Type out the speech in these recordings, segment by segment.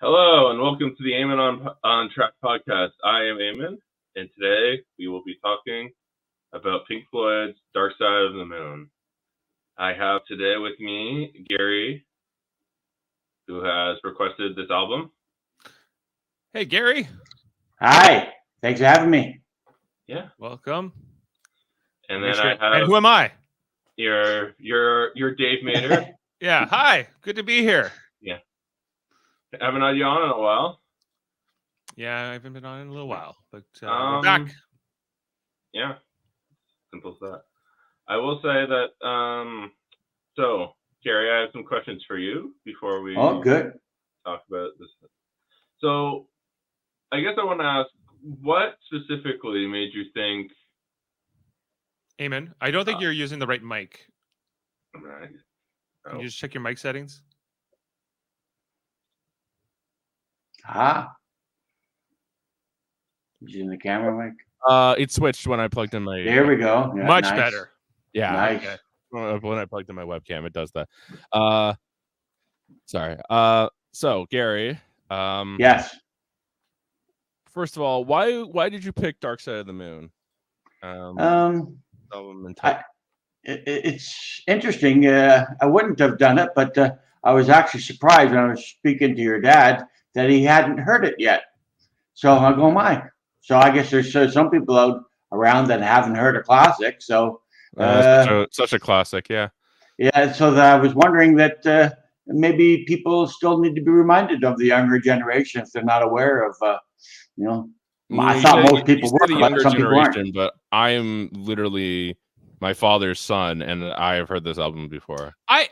Hello and welcome to the Eamon on Track podcast. I am Eamon, and today we will be talking about Pink Floyd's Dark Side of the Moon. I have today with me Gary, who has requested this album. Hey, Gary. Hi. Thanks for having me. Yeah. Welcome. And then I have. And who am I? You're Dave Mader. Yeah. Hi. Good to be here. Yeah. Haven't had you on in a while. Yeah, I haven't been on in a little while, but we're back. Yeah. Simple as that. I will say that. So, Gary, I have some questions for you before we. Oh, good. Talk about this. So, I guess I want to ask, what specifically made you think? Eamon, I don't think you're using the right mic. Right. Can you just check your mic settings? Using the camera mic. It switched when I plugged in my. There we go. Yeah, much better. Yeah. Nice. Okay. When I plugged in my webcam, it does that. Sorry. So Gary. Yes. First of all, why did you pick Dark Side of the Moon? It's interesting. I wouldn't have done it, but I was actually surprised when I was speaking to your dad that he hadn't heard it yet. So I go, my. So I guess there's some people out around that haven't heard a classic. So such a classic, yeah. Yeah. So I was wondering that maybe people still need to be reminded of the younger generation if they're not aware of. I thought most people were, the younger generation, but I am literally my father's son, and I have heard this album before. I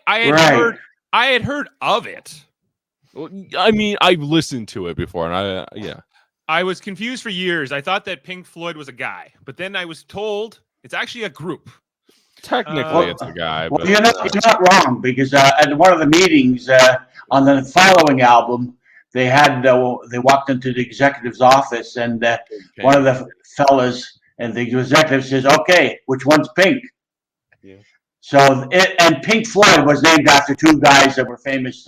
had heard of it. Well, I mean, I've listened to it before, and I was confused for years. I thought that Pink Floyd was a guy, but then I was told it's actually a group. Technically, it's a guy. Well, but you're not wrong, because at one of the meetings on the following album, they walked into the executive's office, and one of the fellas and the executive says, "Okay, which one's Pink?" Yeah. So and Pink Floyd was named after two guys that were famous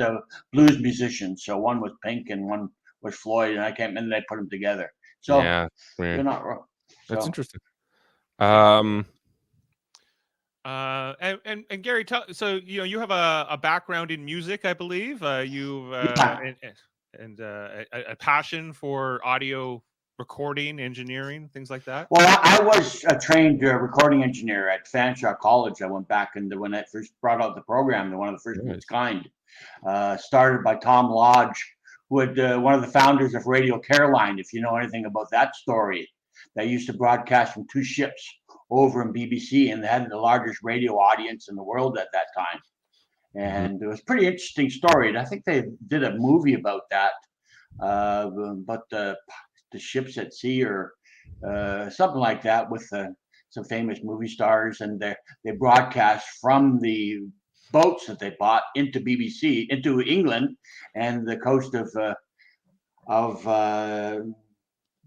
blues musicians. So one was Pink and one was Floyd, and they put them together. So yeah, you're not wrong. That's interesting. And Gary, so you have a background in music, I believe. You've and a passion for audio recording, engineering, things like that. Well, I was a trained recording engineer at Fanshawe College. I went back when I first brought out the program, one of the first of its kind. Started by Tom Lodge, who had one of the founders of Radio Caroline, if you know anything about that story. They used to broadcast from two ships over in BBC, and they had the largest radio audience in the world at that time. And it was a pretty interesting story. And I think they did a movie about that, but the ships at sea or something like that with some famous movie stars, and they broadcast from the boats that they bought into BBC, into England and the coast of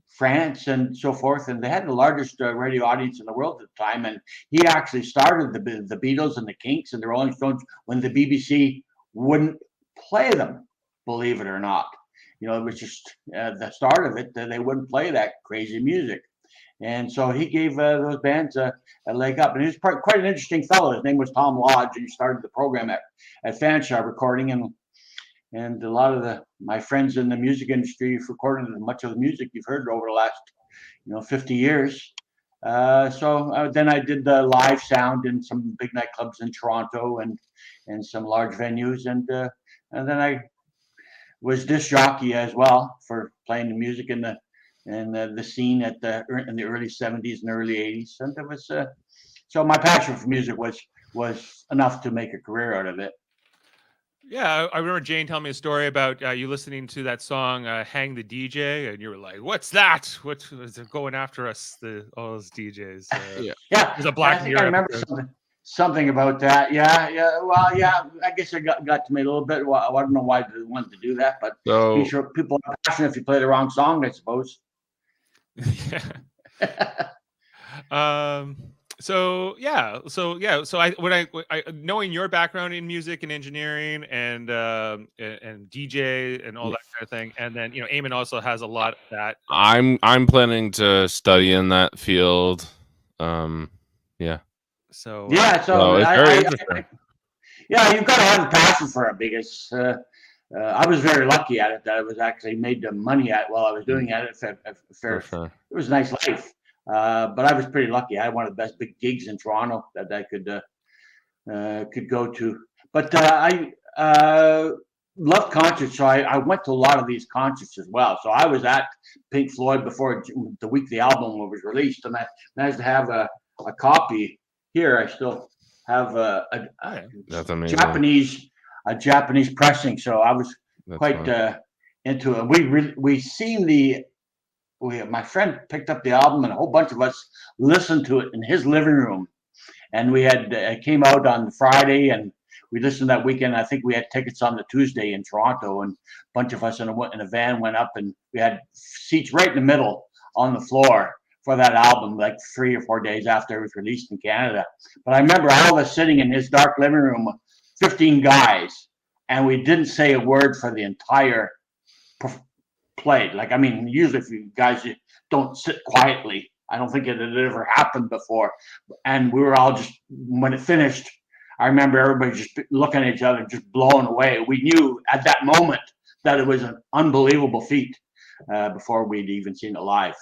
France and so forth, and they had the largest radio audience in the world at the time. And he actually started the Beatles and the Kinks and the Rolling Stones when the BBC wouldn't play them, believe it or not. It was just the start of it. They wouldn't play that crazy music. And so he gave those bands a leg up. And he was quite an interesting fellow. His name was Tom Lodge, and he started the program at Fanshawe recording. And a lot of my friends in the music industry have recorded much of the music you've heard over the last 50 years. So then I did the live sound in some big nightclubs in Toronto and some large venues. And then I was disc jockey as well for playing the music in the scene in the early 70s and early 80s. And it was so my passion for music was enough to make a career out of it. Yeah, I remember Jane telling me a story about you listening to that song "Hang the DJ," and you were like, "What's that? What is it going after us? All those DJs." Yeah, there's a Black Mirror. I remember something about that. Yeah. Well, yeah. I guess it got to me a little bit. Well, I don't know why they wanted to do that, but sure people are passionate if you play the wrong song, I suppose. Yeah. So I knowing your background in music and engineering and DJ and all that kind of thing, and then Eamon also has a lot of that. I'm planning to study in that field. Yeah. So it's very interesting. Yeah, you've got to have a passion for it because I was very lucky at it that I was actually made the money at while I was doing it. For sure. It was a nice life, but I was pretty lucky. I had one of the best big gigs in Toronto that I could go to. But I loved concerts, so I went to a lot of these concerts as well. So I was at Pink Floyd before the week the album was released, and I managed to have a copy here. I still have That's amazing. Japanese pressing, so I was That's quite fun. into it. We seen my friend picked up the album, and a whole bunch of us listened to it in his living room. And we had it came out on Friday, and we listened that weekend. I think we had tickets on the Tuesday in Toronto, and a bunch of us in a van went up, and we had seats right in the middle on the floor for that album, like 3 or 4 days after it was released in Canada. But I remember all of us sitting in his dark living room, 15 guys, and we didn't say a word for the entire play. Like, I mean, usually if you guys don't sit quietly, I don't think it had ever happened before. And we were all just, when it finished, I remember everybody just looking at each other, just blown away. We knew at that moment that it was an unbelievable feat before we'd even seen it live.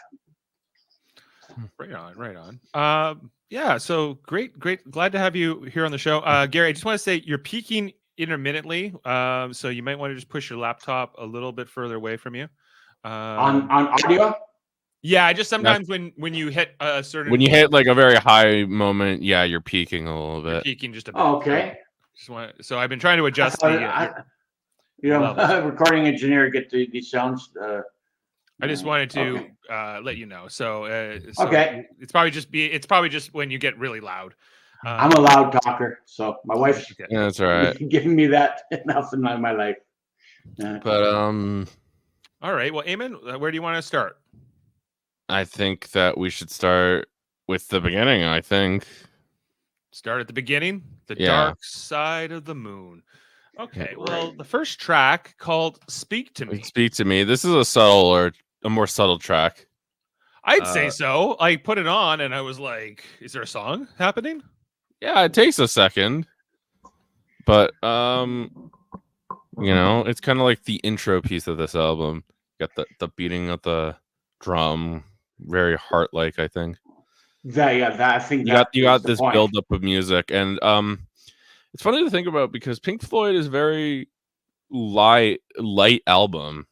Right on. Yeah, so great. Glad to have you here on the show. Gary, I just want to say you're peaking intermittently, so you might want to just push your laptop a little bit further away from you. On audio? Yeah, just sometimes when you hit a certain... When you hit like a very high moment, yeah, you're peaking a little bit. You're peaking just a bit. Oh, okay. So I've been trying to adjust recording engineer get the sounds... I just wanted to let you know. So okay, it's probably just when you get really loud. I'm a loud talker, so my wife's that's all right. giving me that enough in my life. But all right. Well, Eamon, where do you want to start? I think that we should start with the beginning. I think start at the beginning. The Dark Side of the Moon. Okay. Well, the first track called "Speak to Me." Speak to Me. This is a more subtle track. I'd say so. I put it on and I was like, "Is there a song happening?" Yeah, it takes a second, but it's kind of like the intro piece of this album. Got the beating of the drum, very heart-like. I think. I think you got this build-up of music, and it's funny to think about because Pink Floyd is very light album.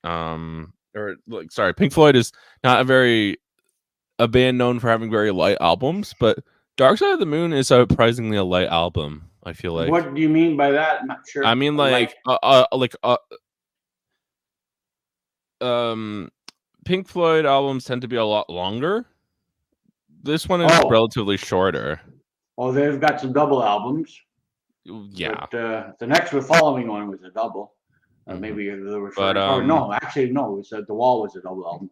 Pink Floyd is not a band known for having very light albums, but Dark Side of the Moon is surprisingly a light album. I feel like. What do you mean by that? I'm not sure. I mean, Pink Floyd albums tend to be a lot longer. This one is relatively shorter. Oh, they've got some double albums. Yeah. But, the next following one was a double. Maybe there were. No. It was The Wall was a double album.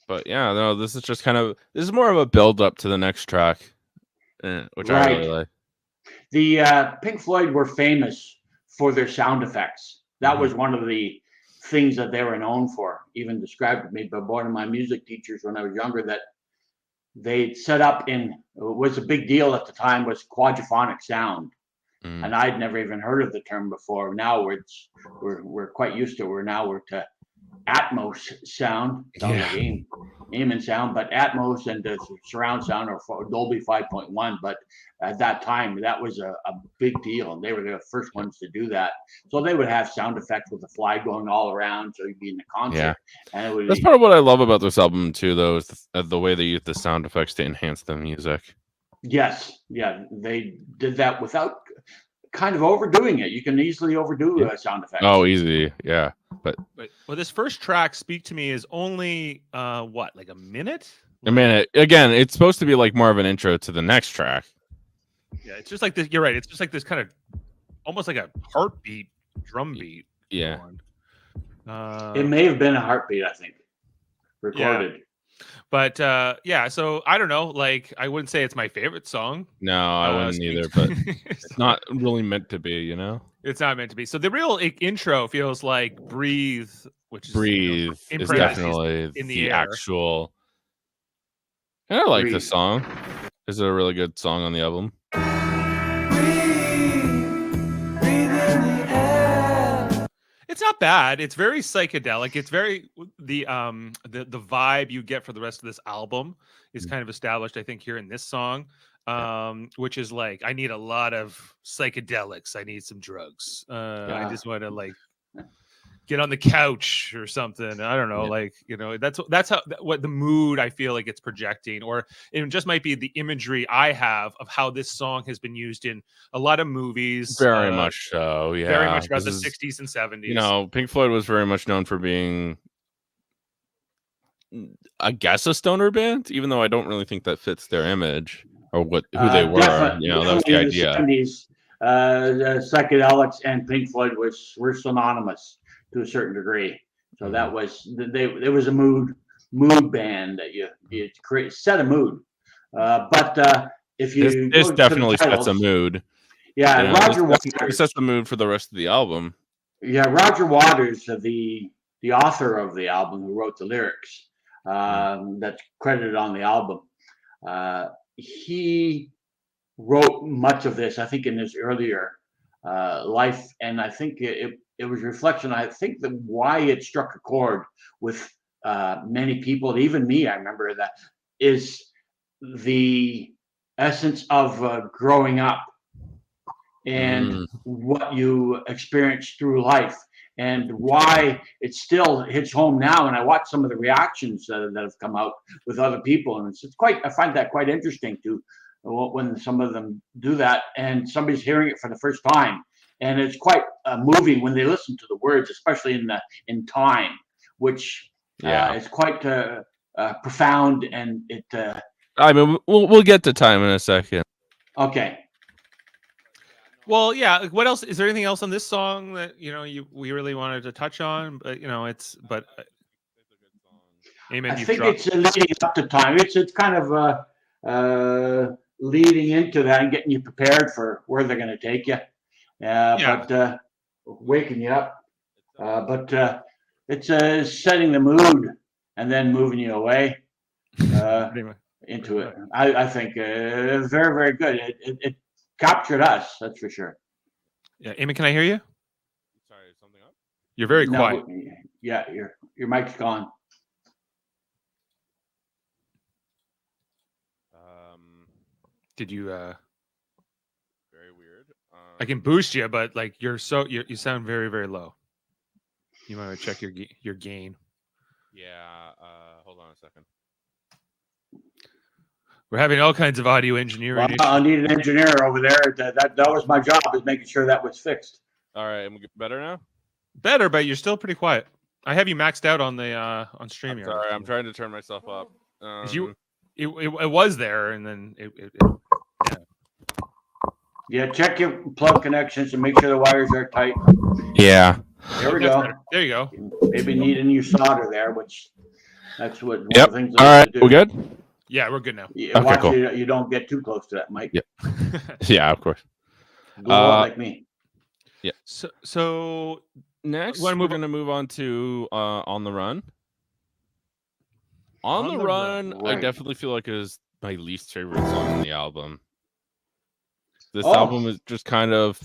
But yeah, no, this is more of a build up to the next track, which I really like. The Pink Floyd were famous for their sound effects. That was one of the things that they were known for. Even described to me by one of my music teachers when I was younger that they set up was a big deal at the time was quadraphonic sound. And I'd never even heard of the term before. Now we're quite used to it. We're to Atmos sound, sounds like Eamon sound, but Atmos and the surround sound or Dolby 5.1. But at that time, that was a big deal, and they were the first ones to do that. So they would have sound effects with the fly going all around, so you'd be in the concert. Yeah, and that's part of what I love about this album too, though, is the way they use the sound effects to enhance the music. Yes, yeah, they did that without kind of overdoing it. You can easily overdo sound effects. Oh, easy, yeah. But this first track, "Speak to Me," is only like a minute? A minute. Again, it's supposed to be like more of an intro to the next track. Yeah, it's just like this. You're right. It's just like this kind of almost like a heartbeat drum beat. Yeah. It may have been a heartbeat, I think, recorded. But yeah, so I don't know. Like, I wouldn't say it's my favorite song. No, I wouldn't either, but it's not really meant to be, you know? It's not meant to be. So the real intro feels like "Breathe," which is Breathe in is parentheses, definitely in the the air. actual. And I like Breathe. this song. This is a really good song on the album. It's not bad. It's very psychedelic. It's very the vibe you get for the rest of this album is kind of established, I think, here in this song. Which is like, I need a lot of psychedelics. I need some drugs. I just want to like get on the couch or something. I don't know, like, you know, that's how what the mood I feel like it's projecting, or it just might be the imagery I have of how this song has been used in a lot of movies. Very much so, yeah. Very much about This the is, 60s and 70s. You know, Pink Floyd was very much known for being, I guess, a stoner band, even though I don't really think that fits their image or who they were. You know, that was the idea. In the 70s, psychedelics and Pink Floyd were synonymous to a certain degree. So that was there was a mood band that you create, set a mood. But if you this definitely titles, sets a mood. Yeah, you know, Roger Waters sets the mood for the rest of the album. Yeah, Roger Waters, the author of the album, who wrote the lyrics, that's credited on the album. He wrote much of this, I think, in his earlier life, and I think it was reflection. I think that why it struck a chord with many people, even me. I remember that is the essence of growing up and what you experience through life, and why it still hits home now. And I watch some of the reactions that have come out with other people, and it's quite. I find that quite interesting too, when some of them do that, and somebody's hearing it for the first time, and it's quite moving when they listen to the words, especially in time, which is quite profound, and it. I mean, we'll get to time in a second. Okay. Well, yeah. What else? Is there anything else on this song that we really wanted to touch on? But Eamon, I think it's leading up to time. It's kind of leading into that and getting you prepared for where they're going to take you. But waking you up. But it's setting the mood and then moving you away into it. I think very, very good. It captured us, that's for sure. Yeah, Eamon, can I hear you? Sorry, is something up? You're very quiet. Yeah, your mic's gone. Did you? Very weird. I can boost you, but like you sound very, very low. You might want to check your gain. Yeah. Hold on a second. We're having all kinds of audio engineering. Well, I need an engineer over there. That was my job, is making sure that was fixed. All right, am we better now? Better, but you're still pretty quiet. I have you maxed out on the on StreamYard. Sorry, I'm trying to turn myself up. It was there, and then Yeah, check your plug connections and make sure the wires are tight. Yeah. There we go. There you go. Maybe need a new solder there, which that's what. Yep. One of the things All right, we good? Yeah, we're good now. Yeah, Okay, watch cool. you don't get too close to that mic. Yep. Yeah, of course. Go on like me. Yeah. So Next, we're going to move on to On the Run. On the Run, right. I definitely feel like is my least favorite song on the album. This album is just kind of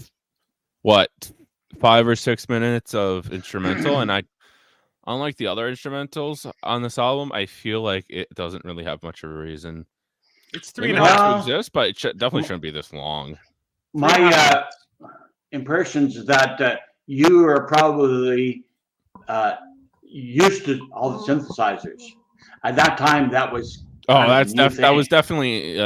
5 or 6 minutes of instrumental, and unlike the other instrumentals on this album, I feel like it doesn't really have much of a reason. It's 3.5 to exist, but it definitely shouldn't be this long. My impressions is that you are probably used to all the synthesizers. At that time, that was that was definitely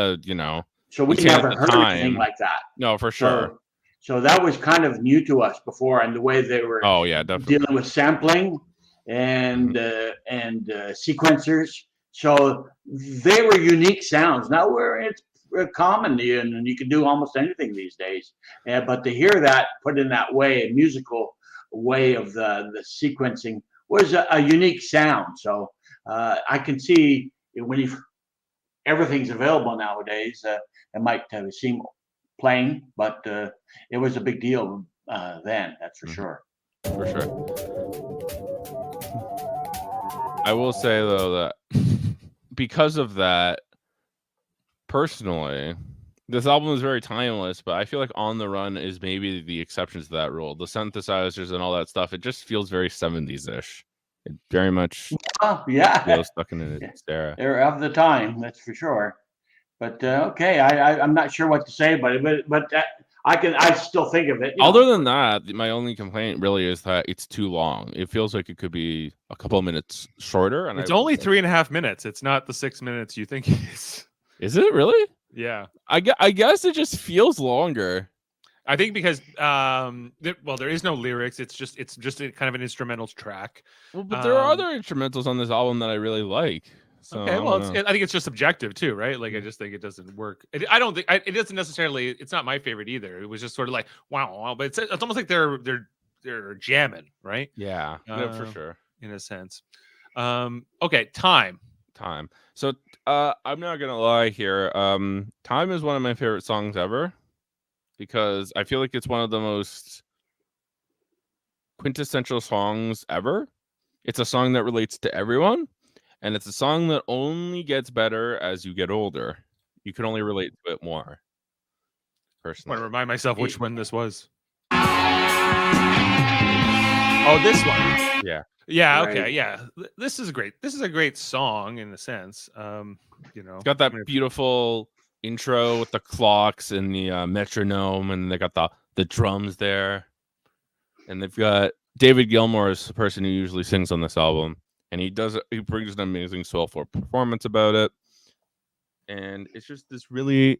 So we never heard anything like that. No, for sure. So that was kind of new to us before, and the way they were definitely dealing with sampling and sequencers. So they were unique sounds. Now it's common, and you can do almost anything these days. But to hear that put in that way, a musical way of the sequencing, was a unique sound. So I can see everything's available nowadays, it might seem plain, but it was a big deal then. That's for sure. For sure. I will say though that because of that, personally, this album is very timeless, but I feel like On the Run is maybe the exceptions to that rule. The synthesizers and all that stuff, it just feels very 70s-ish. It very much feels stuck in its era. They're of the time, that's for sure. But okay, I'm not sure what to say about it, but I still think of it. Other than that, my only complaint really is that it's too long. It feels like it could be a couple of minutes shorter. And it's only 3.5 minutes. It's not the 6 minutes you think it is. Is it really? Yeah. I guess it just feels longer. I think because there is no lyrics. It's just a kind of an instrumental track. Well, but there are other instrumentals on this album that I really like. So, okay, well, I think it's just subjective too, right? Like, I just think it doesn't work. I don't think it doesn't necessarily. It's not my favorite either. It was just sort of like wow, but it's almost like they're jamming, right? Yeah, for sure, in a sense. Okay, time. So I'm not gonna lie here. Time is one of my favorite songs ever because I feel like it's one of the most quintessential songs ever. It's a song that relates to everyone. And it's a song that only gets better as you get older. You can only relate to it more. Personally. I want to remind myself which one this was. Oh, this one. Yeah. Yeah. Right. Okay. Yeah. This is great. This is a great song in a sense. It's got that beautiful intro with the clocks and the metronome, and they got the drums there. And they've got David Gilmour is the person who usually sings on this album. And he brings an amazing soulful performance about it. And it's just this really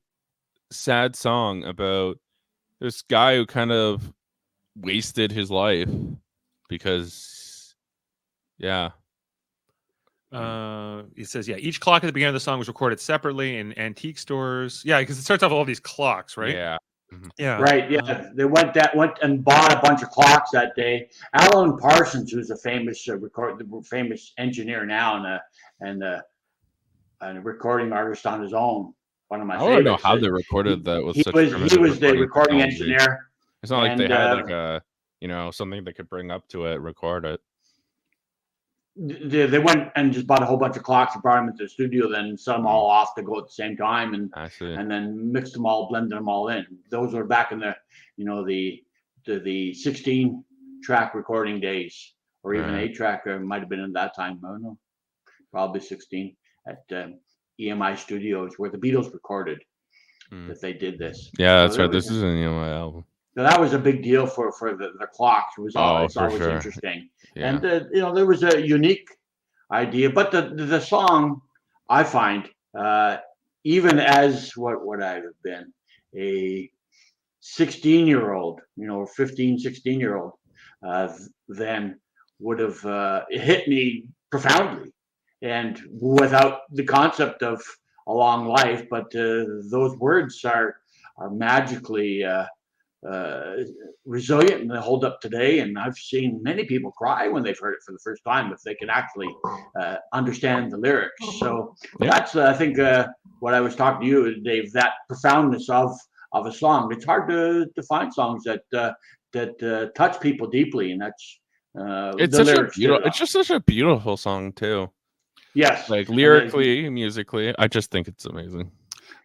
sad song about this guy who kind of wasted his life because, yeah. He says, each clock at the beginning of the song was recorded separately in antique stores. Yeah, because it starts off with all these clocks, right? Yeah. Yeah. Right. Yeah. They went and bought a bunch of clocks that day. Alan Parsons, who's a famous famous engineer now and a recording artist on his own. One of my favorites. I don't know how they recorded that with he such was the recording technology. engineer. It's not like they had like a something they could bring up to it, record it. They went and just bought a whole bunch of clocks and brought them into the studio, then set them all off to go at the same time, and then mixed them all, blended them all in. Those were back in the the 16-track recording days, or even 8-track. Might have been in that time. I don't know, probably 16 at EMI Studios where the Beatles recorded. That they did this. Yeah, that's right. This is an EMI album. So that was a big deal for the clocks. It was always interesting. Yeah. And there was a unique idea, but the song I find, even as what would I have been, a 16-year-old, or 15, 16-year-old, then would have hit me profoundly, and without the concept of a long life, but those words are magically resilient and they hold up today. And I've seen many people cry when they've heard it for the first time, if they can actually understand the lyrics. So that's I think what I was talking to you, Dave, that profoundness of a song. It's hard to find songs that touch people deeply, and that's it's just such a beautiful song too. Yes, like lyrically, musically, I just think it's amazing.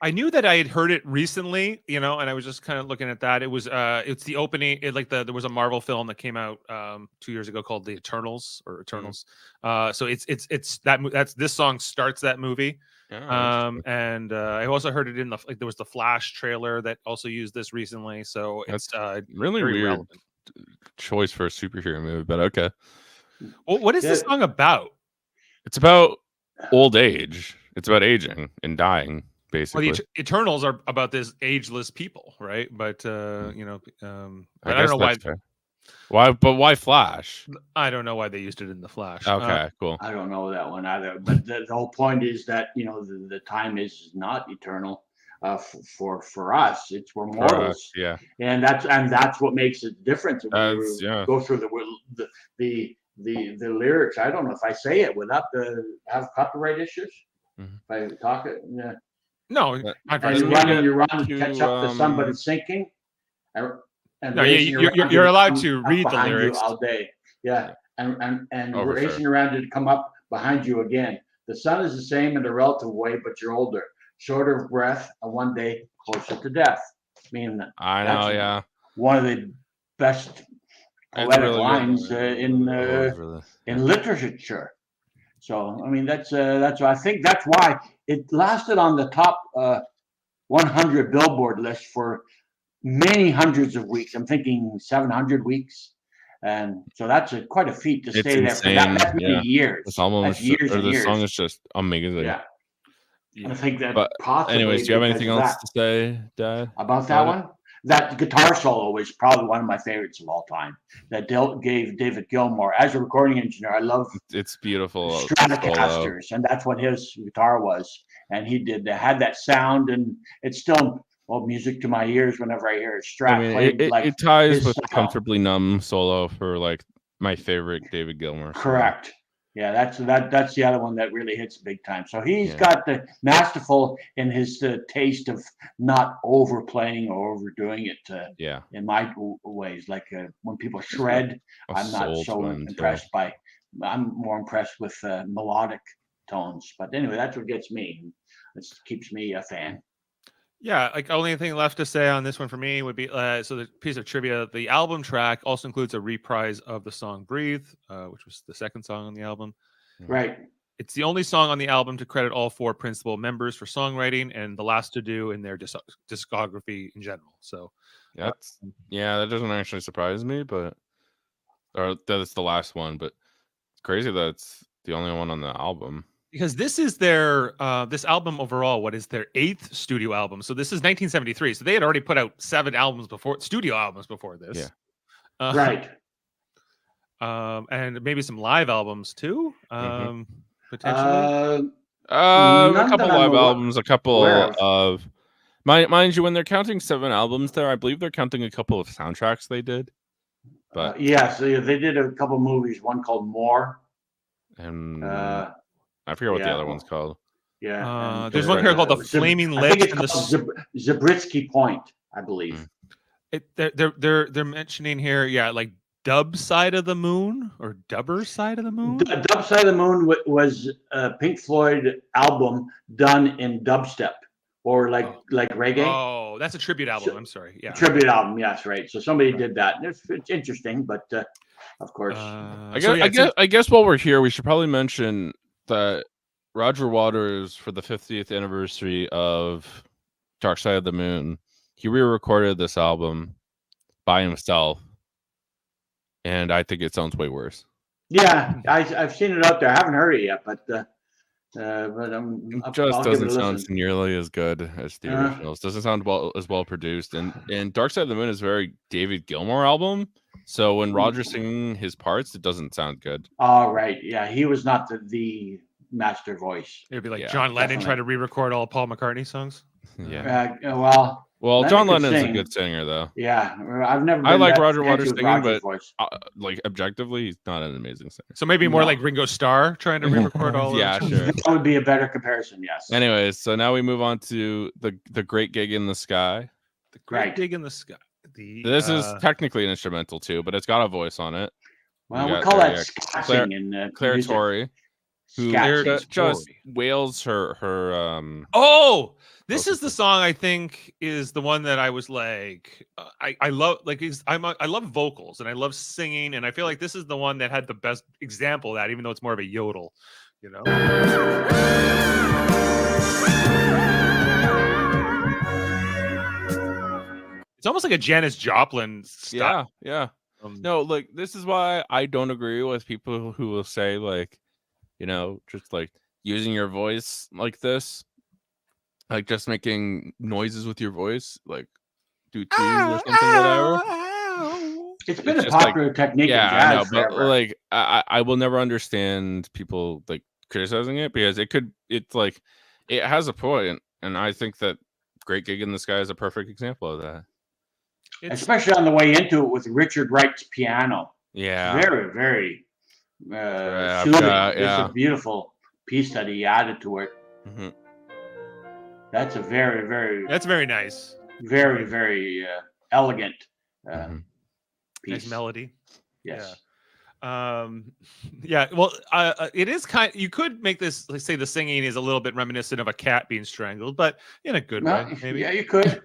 I knew that I had heard it recently, and I was just kind of looking at that. It was it's the opening. There was a Marvel film that came out 2 years ago called The Eternals or Eternals. So it's that's this song starts that movie. And I also heard it in there was the Flash trailer that also used this recently. So it's really weird relevant choice for a superhero movie, but okay. Well, what is this song about? It's about old age. It's about aging and dying. Basically. Well, the Eternals are about this ageless people, right? But I don't know why. Fair. Why? But why Flash? I don't know why they used it in the Flash. Okay, cool. I don't know that one either. But the whole point is that the time is not eternal. For us, we're mortals. Yeah. And that's what makes it different. Go through the lyrics. I don't know if I say it without have copyright issues. Mhm. If I talk it, yeah. No, But- I'm And fine. you run to, to catch up the sun, but it's sinking. And No, yeah, racing around you're to allowed come to up read the behind you lyrics. all day. Yeah, and Oh, for racing sure. around to come up behind you again. The sun is the same in a relative way, but you're older, shorter of breath, and one day closer to death. I mean, I know, that's yeah. one of the best It's poetic really good. lines It was really- in literature. So I mean, that's I think that's why it lasted on the top 100 Billboard list for many hundreds of weeks. I'm thinking 700 weeks, and so that's quite a feat to It's stay there for insane. that many Yeah. years. This album That's is just, years or and this years. song is just amazing. Yeah, Yeah. I think that But possibly. anyways, do you have because anything of else that. to say, Dad? About that about one? That guitar solo is probably one of my favorites of all time. That gave David Gilmour as a recording engineer. I love It's beautiful. Solo. Stratocasters, and that's what his guitar was. And he had that sound, and it's still music to my ears whenever I hear a Strat I mean, played it ties his with style. Comfortably Numb solo for like my favorite David Gilmour. song. Correct. Yeah, that's the other one that really hits big time. So he's Yeah. got the masterful in his taste of not overplaying or overdoing it. Yeah. In my ways, like when people shred, A I'm not soul so one, too. impressed by. I'm more impressed with melodic tones. But anyway, that's what gets me. It keeps me a fan. Yeah, like only thing left to say on this one for me would be so the piece of trivia: the album track also includes a reprise of the song "Breathe," which was the second song on the album. Right. It's the only song on the album to credit all four principal members for songwriting, and the last to do in their discography in general. So that doesn't actually surprise me, but or that it's the last one, but it's crazy that it's the only one on the album. because this is their this album overall, what is their 8th studio album? So this is 1973. So they had already put out 7 albums before, studio albums before this. Yeah. Right. And maybe some live albums too. Mhm. Potentially. A None couple that I'm live albums, a couple aware of. of mind you, when they're counting 7 albums there, I believe they're counting a couple of soundtracks they did. But yes, they did a couple movies. One called More. and I I forget what the yeah. other one's called. Yeah. and, There's one here called The Flaming I think Lips it's and called Zabriskie Point, I believe. they're mentioning here, yeah, like Dub Side of the Moon or Dubber Side of the Moon. Dub Side of the Moon was a Pink Floyd album done in dubstep or like reggae. Oh, that's a tribute album. I'm sorry. Yeah. Tribute album, yes, right. So somebody did that. It's interesting, but of course. I guess while we're here, we should probably mention that Roger Waters, for the 50th anniversary of Dark Side of the Moon, he re-recorded this album by himself, and I think it sounds way worse. Yeah, I've seen it out there. I haven't heard it yet, but It just doesn't sound nearly as good as the originals. Doesn't sound as well produced, and Dark Side of the Moon is a very David Gilmour album. So when Roger's singing his parts, it doesn't sound good. Oh, right. Yeah, he was not the master voice. It'd be like John Lennon trying to re-record all Paul McCartney songs. Yeah. Well, John Lennon's a good singer, though. Yeah, I've never. I like Roger Waters with singing, Roger's but voice. like objectively, he's not an amazing singer. So maybe more like Ringo Starr trying to re-record all. Yeah, sure. That would be a better comparison. Yes. Anyways, so now we move on to the Great Gig in the Sky. The Great Gig in the Sky. This is technically an instrumental too, but it's got a voice on it. Well, we'll call that scratching in Claire Torrey, who just wails her. Oh, this is the song I think is the one that I was like, I love. Like, I love vocals and I love singing, and I feel like this is the one that had the best example of that, even though it's more of a yodel, you know. It's almost like a Janis Joplin style. Yeah. No, like this is why I don't agree with people who will say like, you know, just like using your voice like this, like just making noises with your voice, like do twos or something, whatever. It's been a popular technique in jazz I know, but forever. like I will never understand people like criticizing it because it's like it has a point, and I think that Great Gig in the Sky is a perfect example of that. Especially on the way into it with Richard Wright's piano. Yeah. Very, very soothing. It's a beautiful piece that he added to it. Mm-hmm. That's a very, very, That's very nice. very, very elegant piece. Nice melody. Yes. Yeah. Well, it is you could make this, let's say the singing is a little bit reminiscent of a cat being strangled, but in a good way, maybe. Yeah, you could.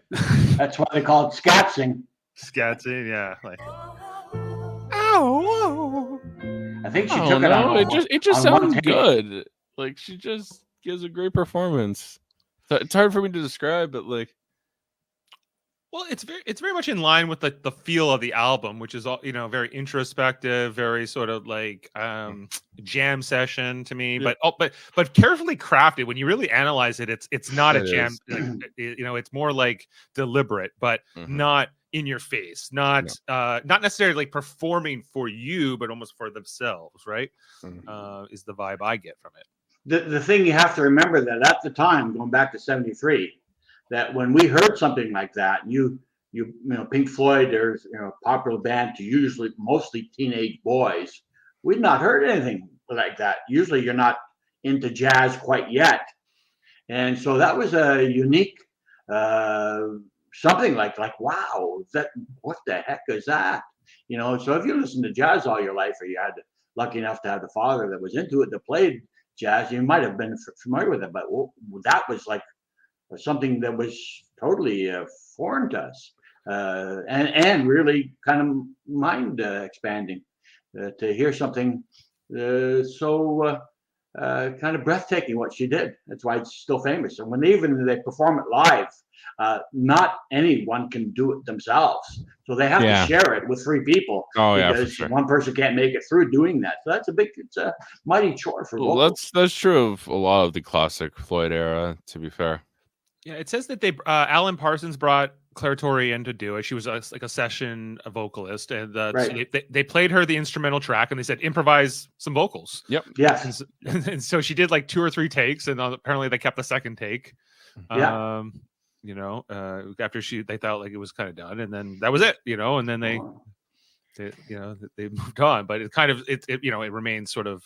That's why they call it scatsing. Scatsing, yeah. Like, ow. I think she I took don't it know. on. It just on one sounds take. good. Like she just gives a great performance. So it's hard for me to describe, but like, well, it's very much in line with the feel of the album, which is all, very introspective, very sort of like jam session to me, Yeah. but carefully crafted. When you really analyze it, it's not a jam. Like, it's more like deliberate, but not in your face, not necessarily like performing for you, but almost for themselves, right? Is the vibe I get from it. The thing you have to remember that at the time, going back to '73, that when we heard something like that, you know, Pink Floyd, there's a popular band to usually mostly teenage boys. We'd not heard anything like that. Usually, you're not into jazz quite yet, and so that was a unique something like wow, what the heck is that? So if you listen to jazz all your life, or you had lucky enough to have the father that was into it that played jazz, you might have been familiar with it, but that was like something that was totally foreign to us, and really kind of mind expanding to hear something so kind of breathtaking. What she did. That's why it's still famous. And when they perform it live, not anyone can do it themselves, so they have to share it with 3 people. Oh yeah, because for sure. one person can't make it through doing that. So it's a mighty chore for vocals. That's true of a lot of the classic Floyd era, to be fair. Yeah, it says that Alan Parsons brought Claire Torrey in to do it. She was like a session vocalist, and Right. so they played her the instrumental track, and they said improvise some vocals. Yep. Yes. And so she did like 2 or 3 takes, and apparently they kept the second take. Yeah. After they thought like it was kind of done, and then that was it. And then they moved on. But it kind of it remains sort of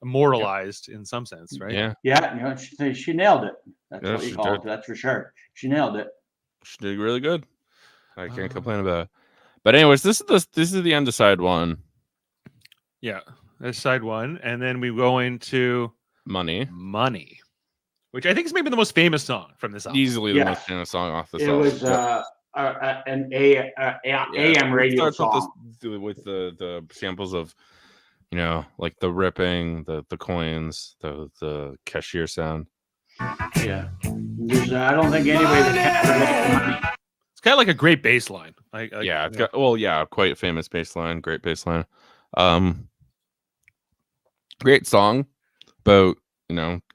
immortalized in some sense, right? Yeah. Yeah. She nailed it. That's Yeah, what you she call did. it. That's for sure. She nailed it. She did really good. I can't complain about it. But anyways, this is the Undecided one. Yeah, that's side one, and then we go into Money, which I think is maybe the most famous song from this album. easily the most famous song off this It album. was an AM radio song. With the samples of, like the ripping, the coins, the cashier sound. Yeah. I don't think anybody that can relate to Money. It's kind of like a great bass line. It's got quite famous bass line, great bass line. Great song about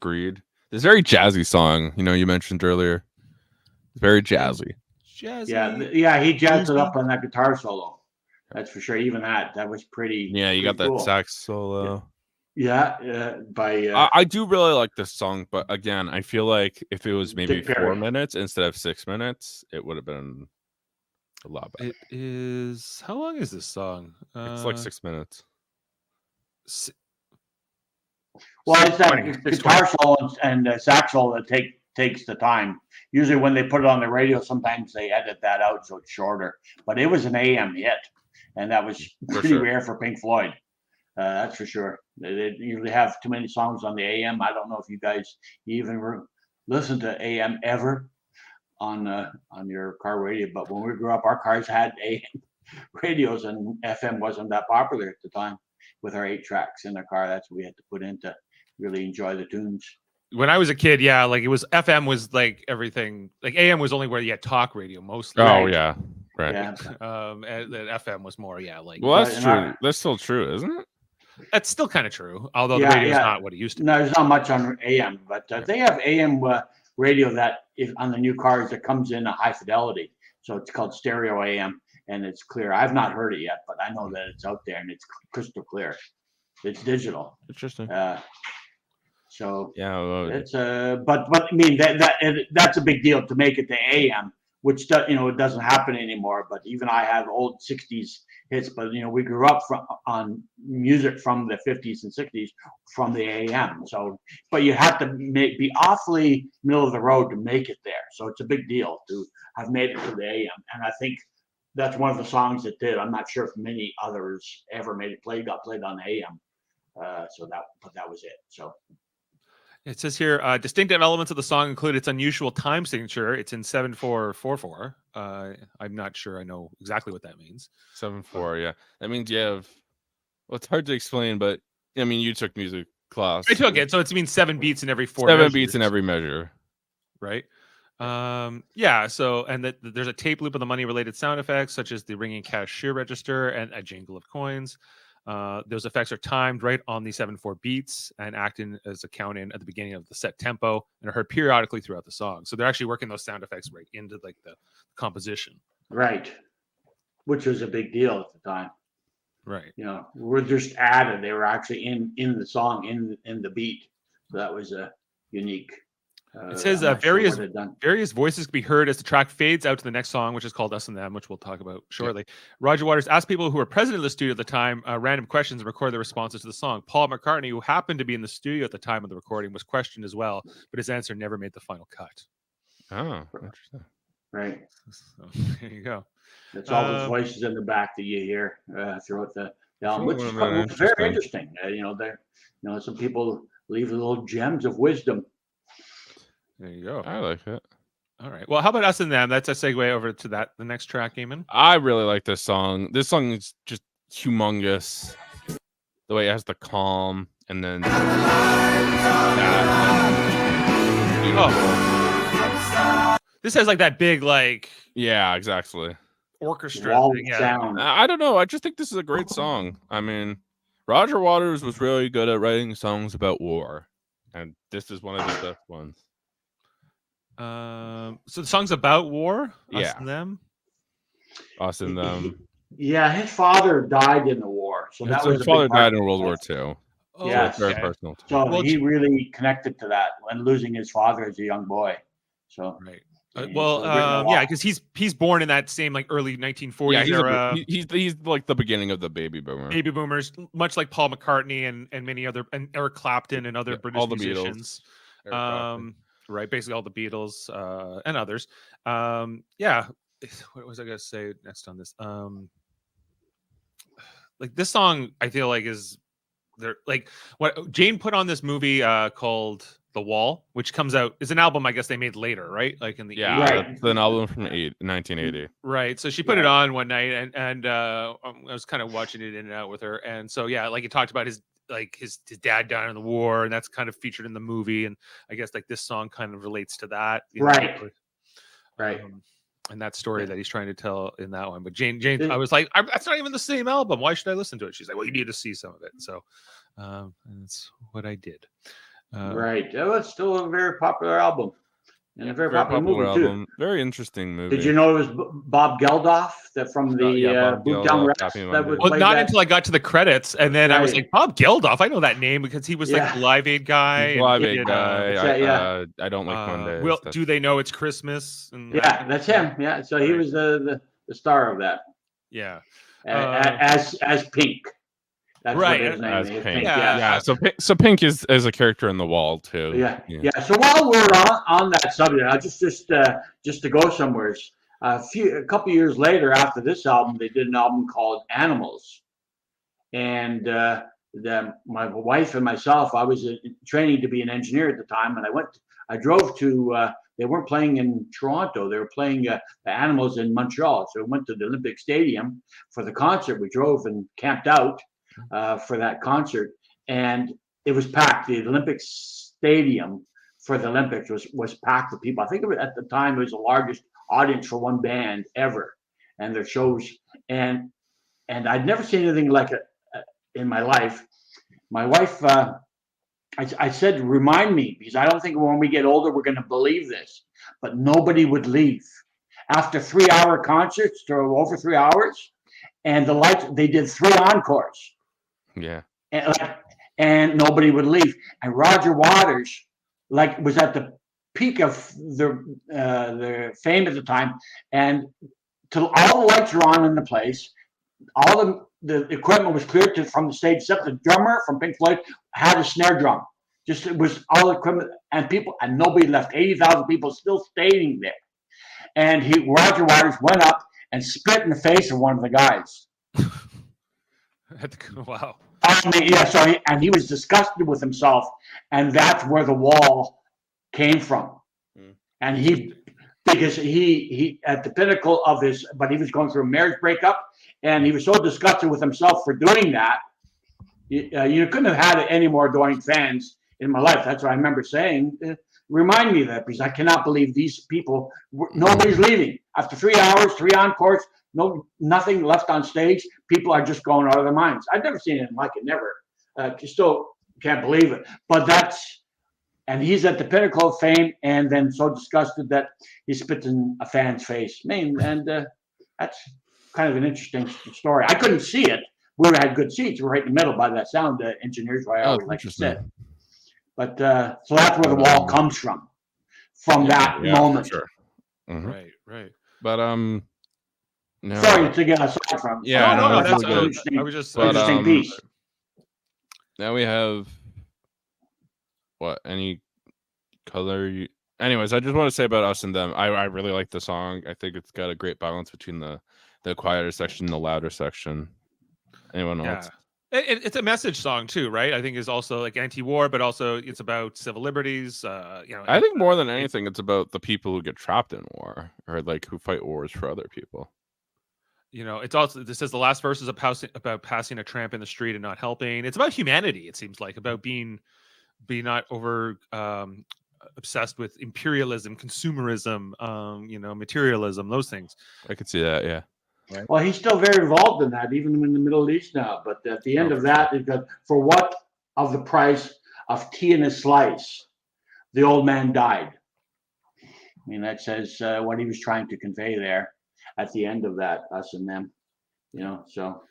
greed. This very jazzy song, you mentioned earlier. It's very jazzy. Jazzy. Yeah, he jazzed it up on that guitar solo. That's for sure. Even that was pretty. Yeah, you got that cool. sax solo. Yeah, I do really like this song, but again, I feel like if it was maybe 4 minutes instead of 6 minutes, it would have been a lot better. It is. How long is this song? It's like 6 minutes. Well, it's that guitar solo and sax solo that takes the time. Usually, when they put it on the radio, sometimes they edit that out so it's shorter. But it was an AM hit, and that was pretty rare for Pink Floyd. That's for sure. They usually have too many songs on the AM. I don't know if you guys even listen to AM ever on your car radio, but when we grew up, our cars had AM radios, and FM wasn't that popular at the time. With our 8 tracks in the car, that's what we had to put in to really enjoy the tunes. When I was a kid, yeah, like it was FM was like everything. Like AM was only where you had talk radio mostly. Oh yeah, right. Yeah. And FM was more, like. Well, that's true. That's still true, isn't it? That's still kind of true, although the radio's not what it used to be. No, there's not much on AM, but they have AM radio that on the new cars that comes in a high fidelity. So it's called stereo AM, and it's clear. I've not heard it yet, but I know that it's out there and it's crystal clear. It's digital. Interesting. So yeah, it's but I mean that's a big deal to make it to AM which it doesn't happen anymore. But even I have old '60s hits. But we grew up on music from the '50s and '60s from the AM. So, but you have to be awfully middle of the road to make it there. So it's a big deal to have made it to the AM. And I think that's one of the songs that did. I'm not sure if many others ever got played on the AM. But that was it. So. It says here, distinctive elements of the song include its unusual time signature. It's in 7/4/4/4. I'm not sure I know exactly what that means. 7/4, yeah. That means you have. Well, it's hard to explain, but I mean, you took music class. I took it, so it means 7 beats in every 4. 7 beats in every measure, right? Yeah. So, and there's a tape loop of the money-related sound effects, such as the ringing cashier register and a jingle of coins. Those effects are timed right on the 7/4 beats and acting as a count in at the beginning of the set tempo and are heard periodically throughout the song. So they're actually working those sound effects right into like the composition. Right. Which was a big deal at the time. Right. We're just added. They were actually in the song, in the beat. So that was a unique. It says various voices can be heard as the track fades out to the next song, which is called Us and Them, which we'll talk about shortly. Yeah. Roger Waters asked people who were present in the studio at the time random questions and recorded their responses to the song. Paul McCartney, who happened to be in the studio at the time of the recording, was questioned as well, but his answer never made the final cut. Oh, interesting. Right. So, there you go. That's all those voices in the back that you hear throughout the album, which is very interesting. Some people leave little gems of wisdom. There you go. I like it. All right. Well, how about Us and Them? That's a segue over to the next track, Eamon. I really like this song. This song is just humongous. The way it has the calm and then this has like that big yeah, exactly. Orchestra thing. Yeah. Sound. I don't know. I just think this is a great song. I mean, Roger Waters was really good at writing songs about war, and this is one of his best ones. So the song's about war? Yeah. Us and Them? Us and Them. Yeah, his father died in the war. So that was his father died in World War II. Oh, yeah, so very personal. So he really connected to that when losing his father as a young boy. So right. Because he's born in that same early 1940s era. He's like the beginning of the baby boomers, much like Paul McCartney and many other, and Eric Clapton and other British musicians. Right, basically all the Beatles and others. What was I gonna say next on this? This song, I feel like is there what Jane put on this movie called The Wall, which comes out is an album I guess they made later, right? In the 80s. Right. It's an album from 1980. Right. So she put it on one night, and I was kind of watching it in and out with her, and so he talked about his dad died in the war, and that's kind of featured in the movie, and I guess this song kind of relates to that, right? And that story that he's trying to tell in that one. But Jane, I was like, that's not even the same album. Why should I listen to it? She's like, well, you need to see some of it. So, and that's what I did. Right. It's still a very popular album. And a very popular movie album. Too. Very interesting movie. Did you know it was Bob Geldof from the Boomtown Rats? Not until I got to the credits, and then I was like, Bob Geldof. I know that name because he was the Live Aid guy. Live Aid guy. I don't like Mondays. Do they know it's Christmas? And that's him. Yeah, so he was the star of that. Yeah, as Pink. That's right, what his name as is. Pink. Yeah. So Pink is as a character in The Wall too. Yeah. So while we're on that subject, I'll just to go somewhere. A couple years later, after this album, they did an album called Animals, and my wife and myself, I was training to be an engineer at the time, and I drove to. They weren't playing in Toronto; they were playing the Animals in Montreal. So we went to the Olympic Stadium for the concert. We drove and camped out for that concert, and it was packed. The Olympic Stadium for the Olympics was packed with people. I think at the time it was the largest audience for one band ever, and their shows. And I'd never seen anything like it in my life. My wife, I said, remind me, because I don't think when we get older we're going to believe this. But nobody would leave after 3-hour concerts, or over 3 hours, and the lights. They did 3 encores. Yeah. And nobody would leave. And Roger Waters was at the peak of their fame at the time, and till all the lights were on in the place, all the equipment was cleared from the stage, except the drummer from Pink Floyd had a snare drum. Just it was all equipment and people, and nobody left. 80,000 people still staying there. And Roger Waters went up and spit in the face of one of the guys. Wow. I mean, yeah. So he was disgusted with himself, and that's where the wall came from. And because he at the pinnacle of his, but he was going through a marriage breakup, and he was so disgusted with himself for doing that. You couldn't have had any more adoring fans in my life. That's what I remember saying. Remind me of that, because I cannot believe these people. Nobody's leaving after 3 hours, 3 encores. Nothing left on stage. People are just going out of their minds. I've never seen anything like it. Never. Still can't believe it. But and he's at the pinnacle of fame, and then so disgusted that he spits in a fan's face. And that's kind of an interesting story. I couldn't see it. We had good seats. We're right in the middle by that sound engineers, where I always like to sit. But so that's where the wall comes from that moment. Sure. Mm-hmm. Right. But no. Sorry to get aside from. Yeah, no, that's that's really I was just interesting piece. Now we have any color you. Anyways, I just want to say about Us and Them. I really like the song. I think it's got a great balance between the quieter section and the louder section. Anyone else? It's a message song too, right? I think is also like anti-war, but also it's about civil liberties. I think more than anything, it's about the people who get trapped in war, or like who fight wars for other people. It's also, this says the last verse is about passing a tramp in the street and not helping. It's about humanity. It seems like about being not over obsessed with imperialism, consumerism, materialism, those things. I could see that, yeah. Right. Well, he's still very involved in that, even in the Middle East now. But at the end of that, it got, for what of the price of tea and a slice, the old man died. I mean, that says what he was trying to convey there at the end of that, Us and Them. So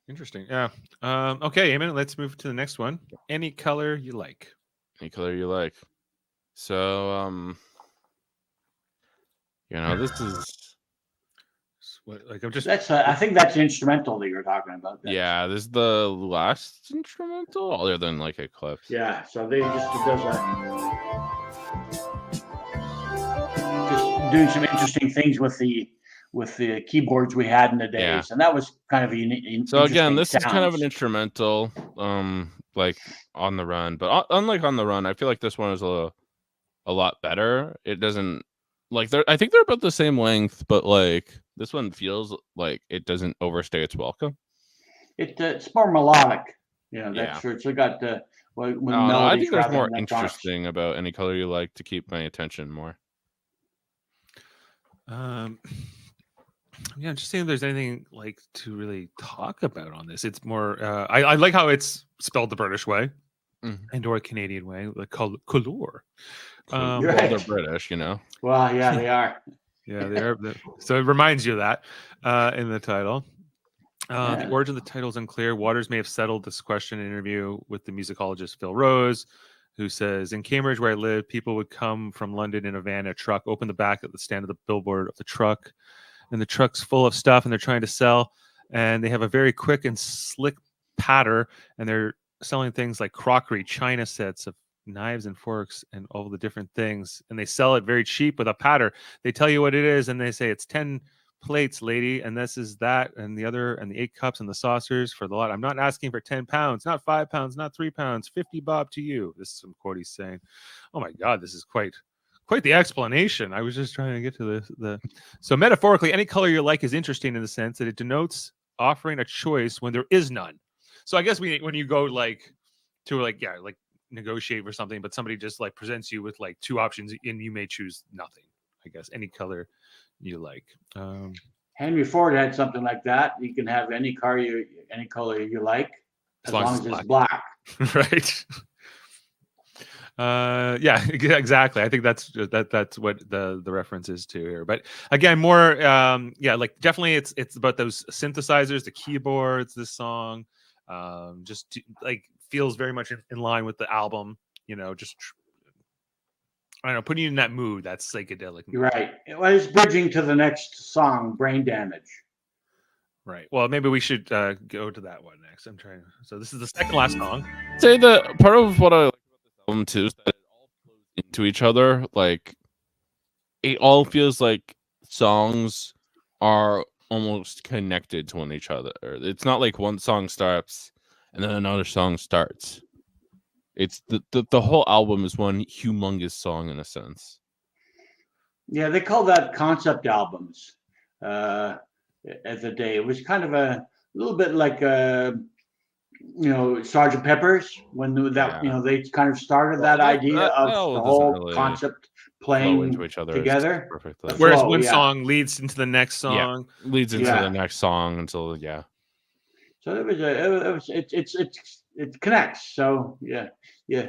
interesting. Yeah. Okay, Eamon, let's move to the next one. Any color you like. Any color you like. So, this is. I'm just. That's. I think that's the instrumental that you're talking about. Yeah, this is the last instrumental, other than like Eclipse. Yeah, so they just doing some interesting things with the keyboards we had in the days, and that was kind of a unique. So again, this is kind of an instrumental, like On the Run, but unlike On the Run, I feel like this one is a lot better. It doesn't I think they're about the same length, but like this one feels like it doesn't overstay its welcome. It's more melodic, that's true. It's got the I think there's more interesting about Any Color You Like to keep my attention more. I'm just seeing if there's anything like to really talk about on this. It's more I like how it's spelled the British way and or Canadian way, like color. Well, they're British, Well, yeah, they are. Yeah, they are. So it reminds you of that in the title. The origin of the title is unclear. Waters may have settled this question in an interview with the musicologist Phil Rose, who says, in Cambridge, where I live, people would come from London in a van, a truck, open the back of the stand of the billboard of the truck, and the truck's full of stuff, and they're trying to sell, and they have a very quick and slick patter, and they're selling things like crockery, china sets of knives and forks and all the different things, and they sell it very cheap with a patter. They tell you what it is, and they say it's 10 plates, lady, and this is that, and the other, and the 8 cups and the saucers for the lot. I'm not asking for 10 pounds, not 5 pounds, not 3 pounds, 50 bob to you. This is some quote he's saying. Oh my God, this is quite the explanation. I was just trying to get to the so metaphorically, any color you like is interesting in the sense that it denotes offering a choice when there is none. So I guess when you go to negotiate for something, but somebody just like presents you with like 2 options and you may choose nothing. I guess any color you like. Henry Ford had something like that. You can have any color you like, as long as it's black. Right. Yeah, exactly. I think that's what the reference is to here. But again, more like definitely it's about those synthesizers, the keyboards, this song, just like feels very much in line with the album, just I don't know, putting you in that mood, that's psychedelic. You're right. Well, it's bridging to the next song, Brain Damage. Right. Well, maybe we should go to that one next. I'm trying. So this is the second last song. Say that part of what I like about this album too is that it all flows into each other. Like it all feels like songs are almost connected to one each other. It's not like one song starts and then another song starts. It's the whole album is one humongous song in a sense. Yeah, they call that concept albums. At the day, it was kind of a little bit like Sgt. Pepper's when they kind of started that idea of the whole really concept flow playing into each other together. perfectly. Whereas flow, one yeah. song leads into the next song. Leads into Yeah. the next song until So it connects. So yeah,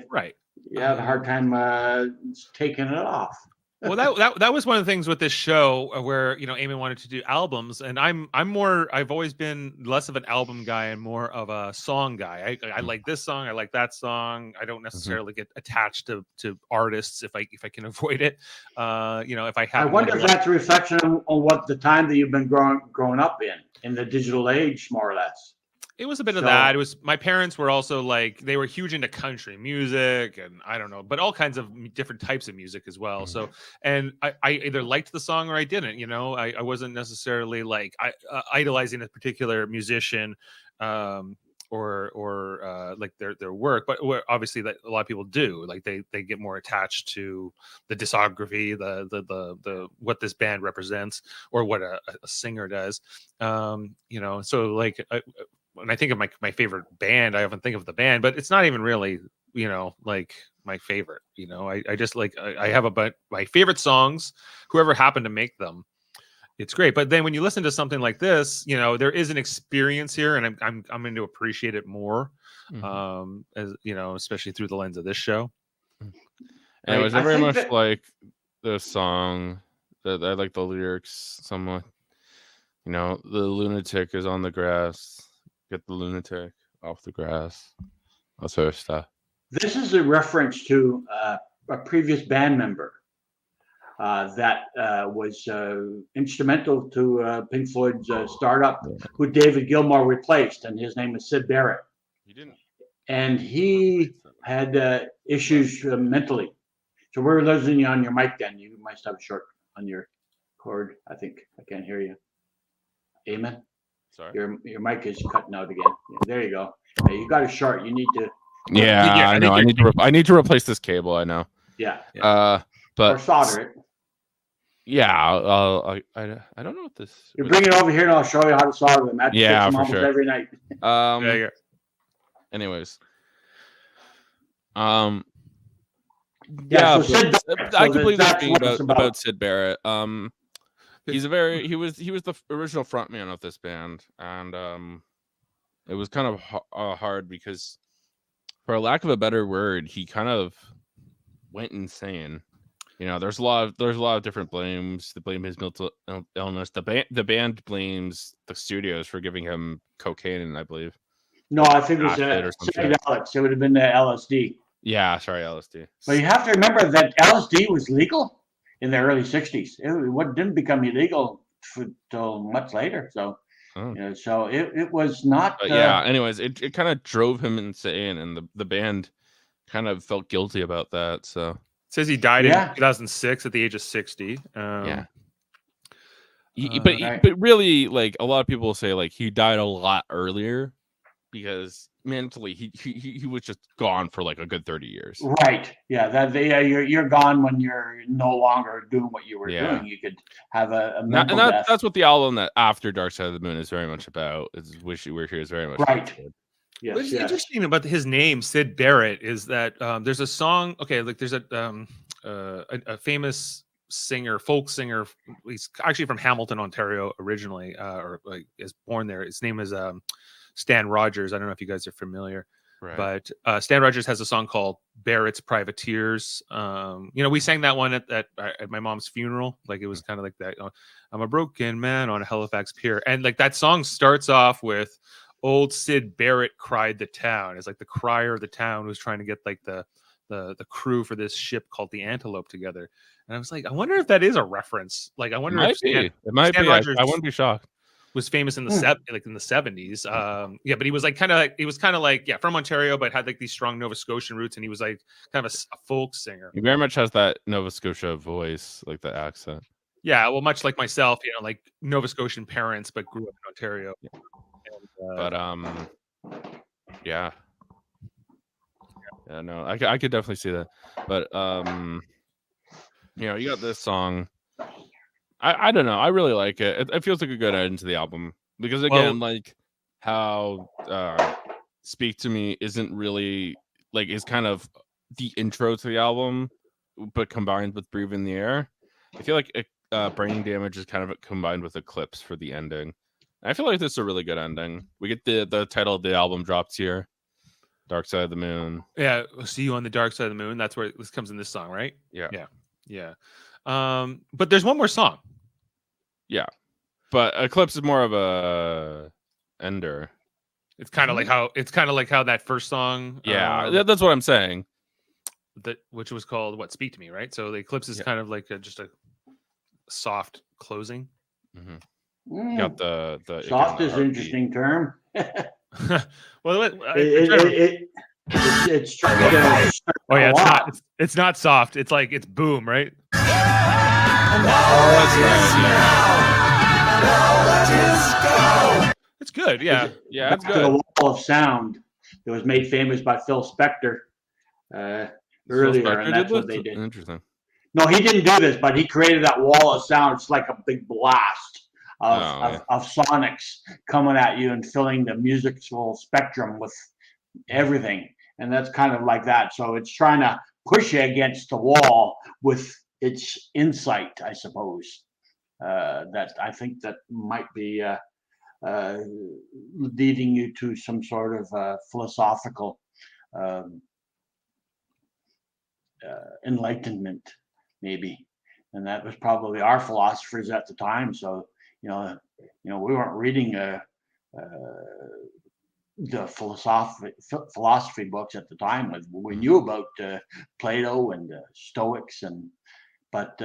Right. you have a hard time taking it off. Well, that was one of the things with this show where Eamon wanted to do albums, and I've always been less of an album guy and more of a song guy. I like this song, I like that song. I don't necessarily get attached to artists if I can avoid it. If I have. I wonder if that's a reflection on what the time that you've been growing up in the digital age, more or less. It was a bit of that. It was my parents were also like they were huge into country music and I don't know, but all kinds of different types of music as well. So, and I either liked the song or I didn't. I wasn't necessarily like idolizing a particular musician or like their work, but obviously that a lot of people do. Like they get more attached to the discography, the what this band represents or what a singer does. So like. When I think of my favorite band, I often think of the band, but it's not even really, like my favorite. I just like I have my favorite songs, whoever happened to make them. It's great. But then when you listen to something like this, there is an experience here, and I'm going to appreciate it more, as especially through the lens of this show. And it was very much like the song that I like the lyrics somewhat. The lunatic is on the grass. Get the lunatic off the grass. That sort of stuff. This is a reference to a previous band member that was instrumental to Pink Floyd's startup, who David Gilmour replaced, and his name is Syd Barrett. He didn't. And he had issues mentally. So we're losing you on your mic then. You might have a short on your cord. I think I can't hear you. Eamon? Sorry. Your mic is cutting out again. Yeah, there you go. Hey, you got a short. You need to. Yeah, I know. I need to replace this cable. I know. Yeah. But or solder it. Yeah. I don't know what this. You bring it over here, and I'll show you how to solder them. That Yeah, takes for almost sure. every night. Anyways. So I can believe that being that's about Syd Barrett. He was the original frontman of this band, and it was kind of hard because, for lack of a better word, he kind of went insane. There's a lot of different blames. They blame his mental illness. The band blames the studios for giving him cocaine, I believe. No, I think it was psychedelics. It would have been the LSD. Yeah, sorry, LSD. But you have to remember that LSD was legal in the early 60s. It didn't become illegal until much later. So, so it was not. Anyways, it kind of drove him insane, and the band kind of felt guilty about that. So it says he died in 2006 at the age of 60. But really, like a lot of people say, like he died a lot earlier because mentally he was just gone for like a good 30 years. Right. Yeah. You're gone when you're no longer doing what you were doing. You could have a mental death. That's what the album that after Dark Side of the Moon is very much about. Is Wish You Were Here is very much right. Yes, What's interesting about his name, Syd Barrett, is that there's a song. Okay, like there's a famous singer, folk singer. He's actually from Hamilton, Ontario, originally, or like is born there. His name is Stan Rogers. I don't know if you guys are familiar, but Stan Rogers has a song called Barrett's Privateers. We sang that one at my mom's funeral. Like it was kind of like that. I'm a broken man on a Halifax pier, and like that song starts off with "Old Syd Barrett cried the town." It's like the crier of the town who's trying to get like the the crew for this ship called the Antelope together. And I was like, I wonder if that is a reference. Like, I wonder if It might Stan be. Rogers I wouldn't be shocked. was famous in the in the 70s. Yeah, but he was like kind of like from Ontario, but had like these strong Nova Scotian roots, and he was like kind of a folk singer. He very much has that Nova Scotia voice, like the accent. Yeah, well, much like myself, like Nova Scotian parents, but grew up in Ontario. And, yeah, no, I could definitely see that. But you got this song. I don't know. I really like it. It feels like a good end to the album because again, like how "Speak to Me" isn't really like is kind of the intro to the album, but combined with "Breathe in the Air." I feel like "Brain Damage" is kind of combined with "Eclipse" for the ending. I feel like this is a really good ending. We get the title of the album dropped here, "Dark Side of the Moon." Yeah, we'll see you on the dark side of the moon. That's where this comes in this song, right? Yeah. But there's one more song. Yeah, but "Eclipse" is more of a ender. It's kind of like how that first song. Yeah, that's what I'm saying. Which was called what? "Speak to Me," right? So the Eclipse is kind of like just a soft closing. Mm-hmm. Got the soft is an interesting term. Well, it's trying to get oh yeah, it's not soft. It's like it's boom, right? It's good, yeah. It's good. The wall of sound that was made famous by Phil Spector earlier, and that's what they did. Interesting. No, he didn't do this, but he created that wall of sound. It's like a big blast of sonics coming at you and filling the musical spectrum with everything. And that's kind of like that. So it's trying to push you against the wall with its insight, I suppose. That I think that might be leading you to some sort of philosophical enlightenment, maybe. And that was probably our philosophers at the time. So we weren't reading the philosophy books at the time. We knew about Plato and Stoics, but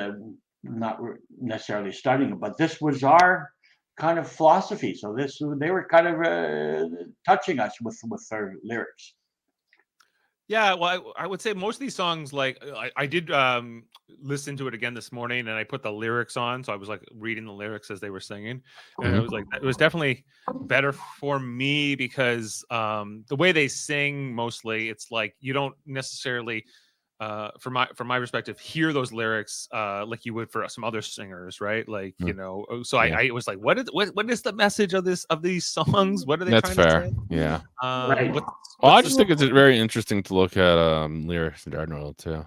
not necessarily studying it. But this was our kind of philosophy. So they were kind of touching us with their lyrics. Yeah, well, I would say most of these songs, like I did listen to it again this morning, and I put the lyrics on, so I was like reading the lyrics as they were singing, and it was definitely better for me because the way they sing, mostly, it's like you don't necessarily, from my perspective, hear those lyrics like you would for some other singers, right? Like so I was like, what is the message of these songs? What are they trying to say? Yeah. Right. Well, I just think it's very interesting to look at lyrics in general too.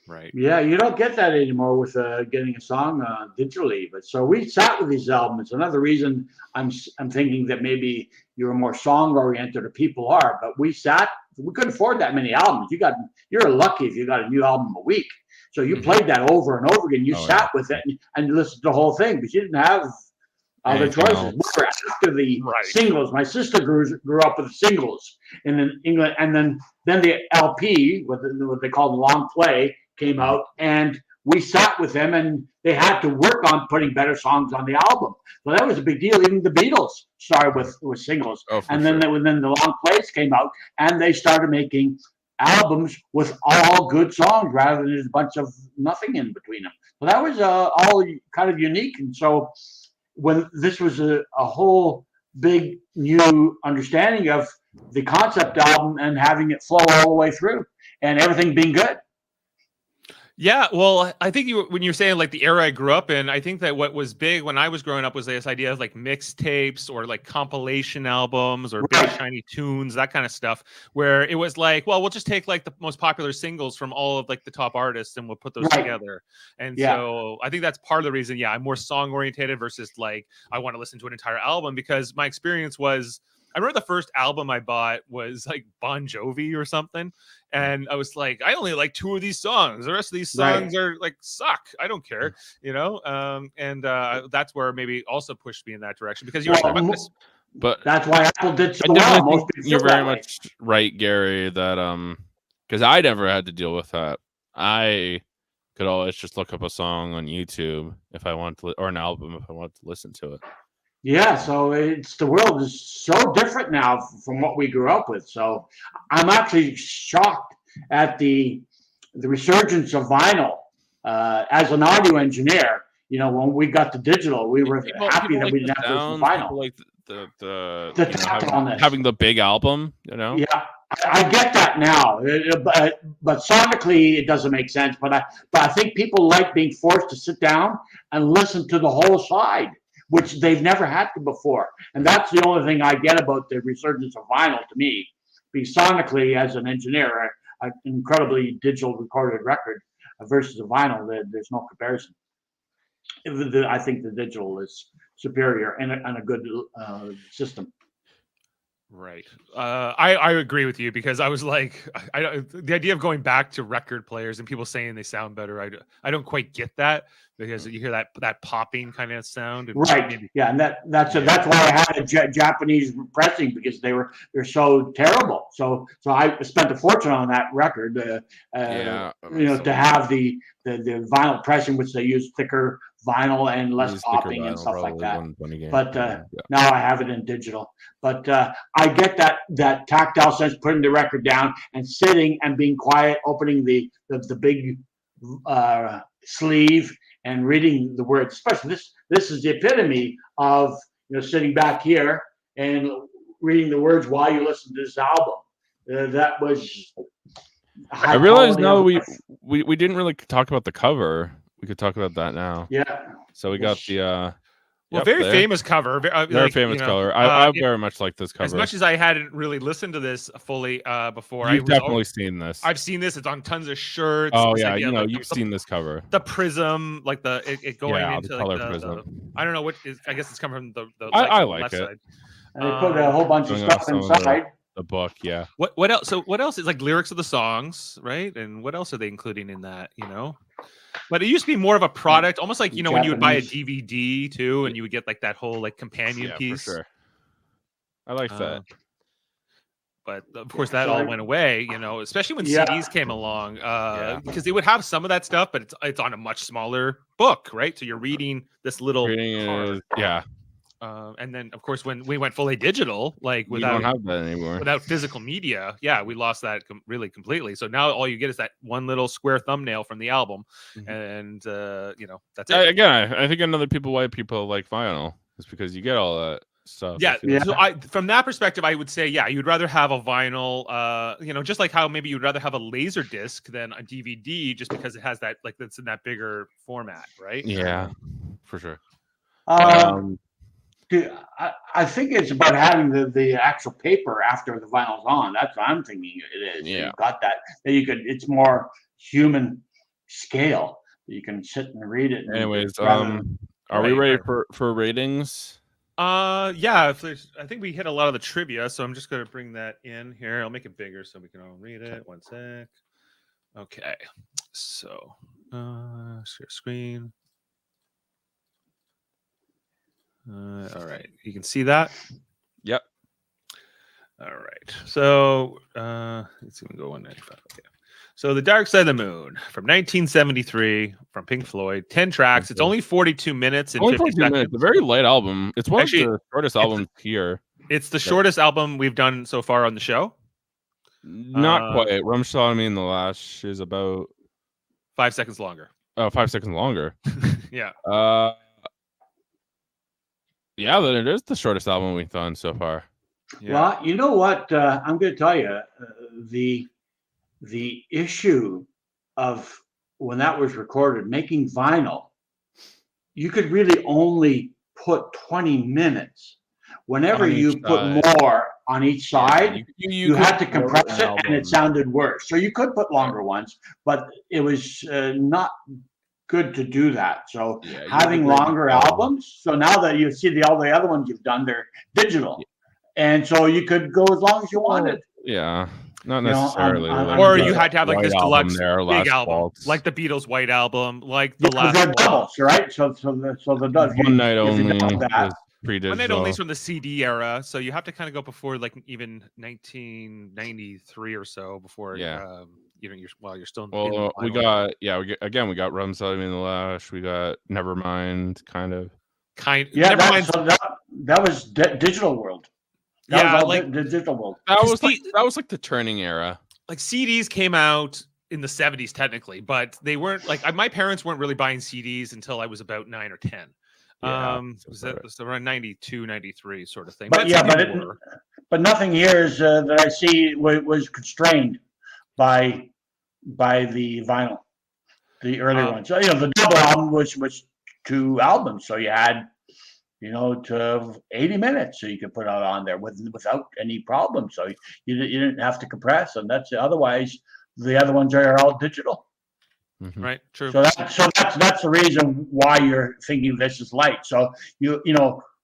Right. Yeah, you don't get that anymore with getting a song digitally. But so we sat with these albums. Another reason I'm thinking that maybe you're more song oriented, or people are. But we couldn't afford that many albums. You're lucky if you got a new album a week. So you played that over and over again. You sat with it and listened to the whole thing, but you didn't have other choices. We were after the singles. My sister grew up with the singles in England, and then the LP, what they call the long play, came out, and we sat with them, and they had to work on putting better songs on the album. So that was a big deal. Even the Beatles started with singles, and then the long plays came out, and they started making albums with all good songs rather than just a bunch of nothing in between them. So that was all kind of unique. And so when this was a whole big new understanding of the concept album and having it flow all the way through and everything being good. Yeah, well, I think when you're saying like the era I grew up in, I think that what was big when I was growing up was this idea of like mixtapes or like compilation albums or big shiny tunes, that kind of stuff, where it was like, well, we'll just take like the most popular singles from all of like the top artists and we'll put those together. And so I think that's part of the reason, I'm more song orientated versus like I want to listen to an entire album, because my experience was, I remember the first album I bought was like Bon Jovi or something. And I was like, I only like 2 of these songs. The rest of these songs are like, suck. I don't care, that's where maybe also pushed me in that direction, because you're but that's why Apple did so well. You're very much right, Gary, that because I never had to deal with that. I could always just look up a song on YouTube if I want to, or an album if I want to listen to it. Yeah, so the world is so different now from what we grew up with. So I'm actually shocked at the resurgence of vinyl. As an audio engineer, when we got the digital, we were happy that we didn't have to listen to vinyl. Like the having the big album, Yeah, I get that now, but sonically it doesn't make sense. But I think people like being forced to sit down and listen to the whole side, which they've never had to before. And that's the only thing I get about the resurgence of vinyl to me. Because sonically, as an engineer, an incredibly digital recorded record versus a vinyl, there's no comparison. I think the digital is superior and a good system. Right. I agree with you, because I was like, the idea of going back to record players and people saying they sound better, I don't quite get that, because you hear that popping kind of sound. Right. Yeah, and that's why I had a Japanese pressing, because they're so terrible. So I spent a fortune on that record. To have the vinyl pressing, which they use thicker vinyl and less popping and stuff like that. But now I have it in digital. But I get that tactile sense, putting the record down and sitting and being quiet, opening the big sleeve and reading the words. Especially this is the epitome of sitting back here and reading the words while you listen to this album. That was. I realize now we didn't really talk about the cover. We could talk about that now. Yeah. So we got the very famous cover. Very famous cover. I very much like this cover. As much as I hadn't really listened to this fully before, You've definitely seen this. I've seen this. It's on tons of shirts. Oh yeah, you've seen this cover. The prism, like it going into the color like prism. I don't know what is. I guess it's coming from the I like left it. side. And they put a whole bunch of stuff inside. The book, yeah. What else? So what else is like lyrics of the songs, right? And what else are they including in that? But it used to be more of a product, almost like when you would buy a DVD too, and you would get like that whole like companion piece. For sure. I like that. But of course, that all went away. Especially when CDs came along, because they would have some of that stuff, but it's on a much smaller book, right? So you're reading this little card. And then, of course, when we went fully digital, like we don't have that anymore. Without physical media, we lost that really completely. So now all you get is that one little square thumbnail from the album, and that's it. Again, I think another why people like vinyl is because you get all that stuff. Yeah. So from that perspective, I would say, you'd rather have a vinyl, just like how maybe you'd rather have a laser disc than a DVD, just because it has that that's in that bigger format, right? Yeah, for sure. I think it's about having the actual paper after the vinyl's on. That's what I'm thinking it is. Yeah. You've got that. It's more human scale. You can sit and read it. Anyways, are we ready for ratings? I think we hit a lot of the trivia, so I'm just going to bring that in here. I'll make it bigger so we can all read it. One sec. Okay. So, share screen. All right, you can see that. Yep. All right, so let's see, we go 195. Okay, so The Dark Side of the Moon from 1973 from Pink Floyd, 10 tracks. It's only 42 minutes and 50 seconds. It's a very light album. It's one of the shortest albums here. It's the shortest album we've done so far on the show. Not quite. Rum Sodomy in the Lash is about 5 seconds longer. Oh, 5 seconds longer. Yeah. Yeah, then it is the shortest album we've done so far. Yeah. Well, you know what? I'm going to tell you, the issue of when that was recorded, making vinyl, you could really only put 20 minutes. Whenever you put more on each side, you had to compress it, and it sounded worse. So you could put longer ones, but it was not good to do that. So having longer albums. So now that you see all the other ones you've done, they're digital, and so you could go as long as you wanted. Yeah, not necessarily. Or you had to have like this deluxe big album, Waltz. like the Beatles' White Album, like the last doubles, right? So the One Night Only. pre-digital. One Night Only's from the CD era, so you have to kind of go before like even 1993 or so before. Yeah. You're still. Well, we got we got Rum Salim in the Lash. We got Nevermind, kind of. Yeah, that was digital world. That was all the digital world. That was like the turning era. Like CDs came out in the 70s technically, but they weren't like my parents weren't really buying CDs until I was about 9 or 10. Yeah, so around 92, 93 sort of thing. But nothing here is that I see was constrained by the vinyl, the early ones. So, the double album was 2 albums, so you had to 80 minutes, so you could put it on there without any problem. So you didn't have to compress, and that's otherwise the other ones are all digital. Mm-hmm. Right. True. So that's the reason why you're thinking this is light. So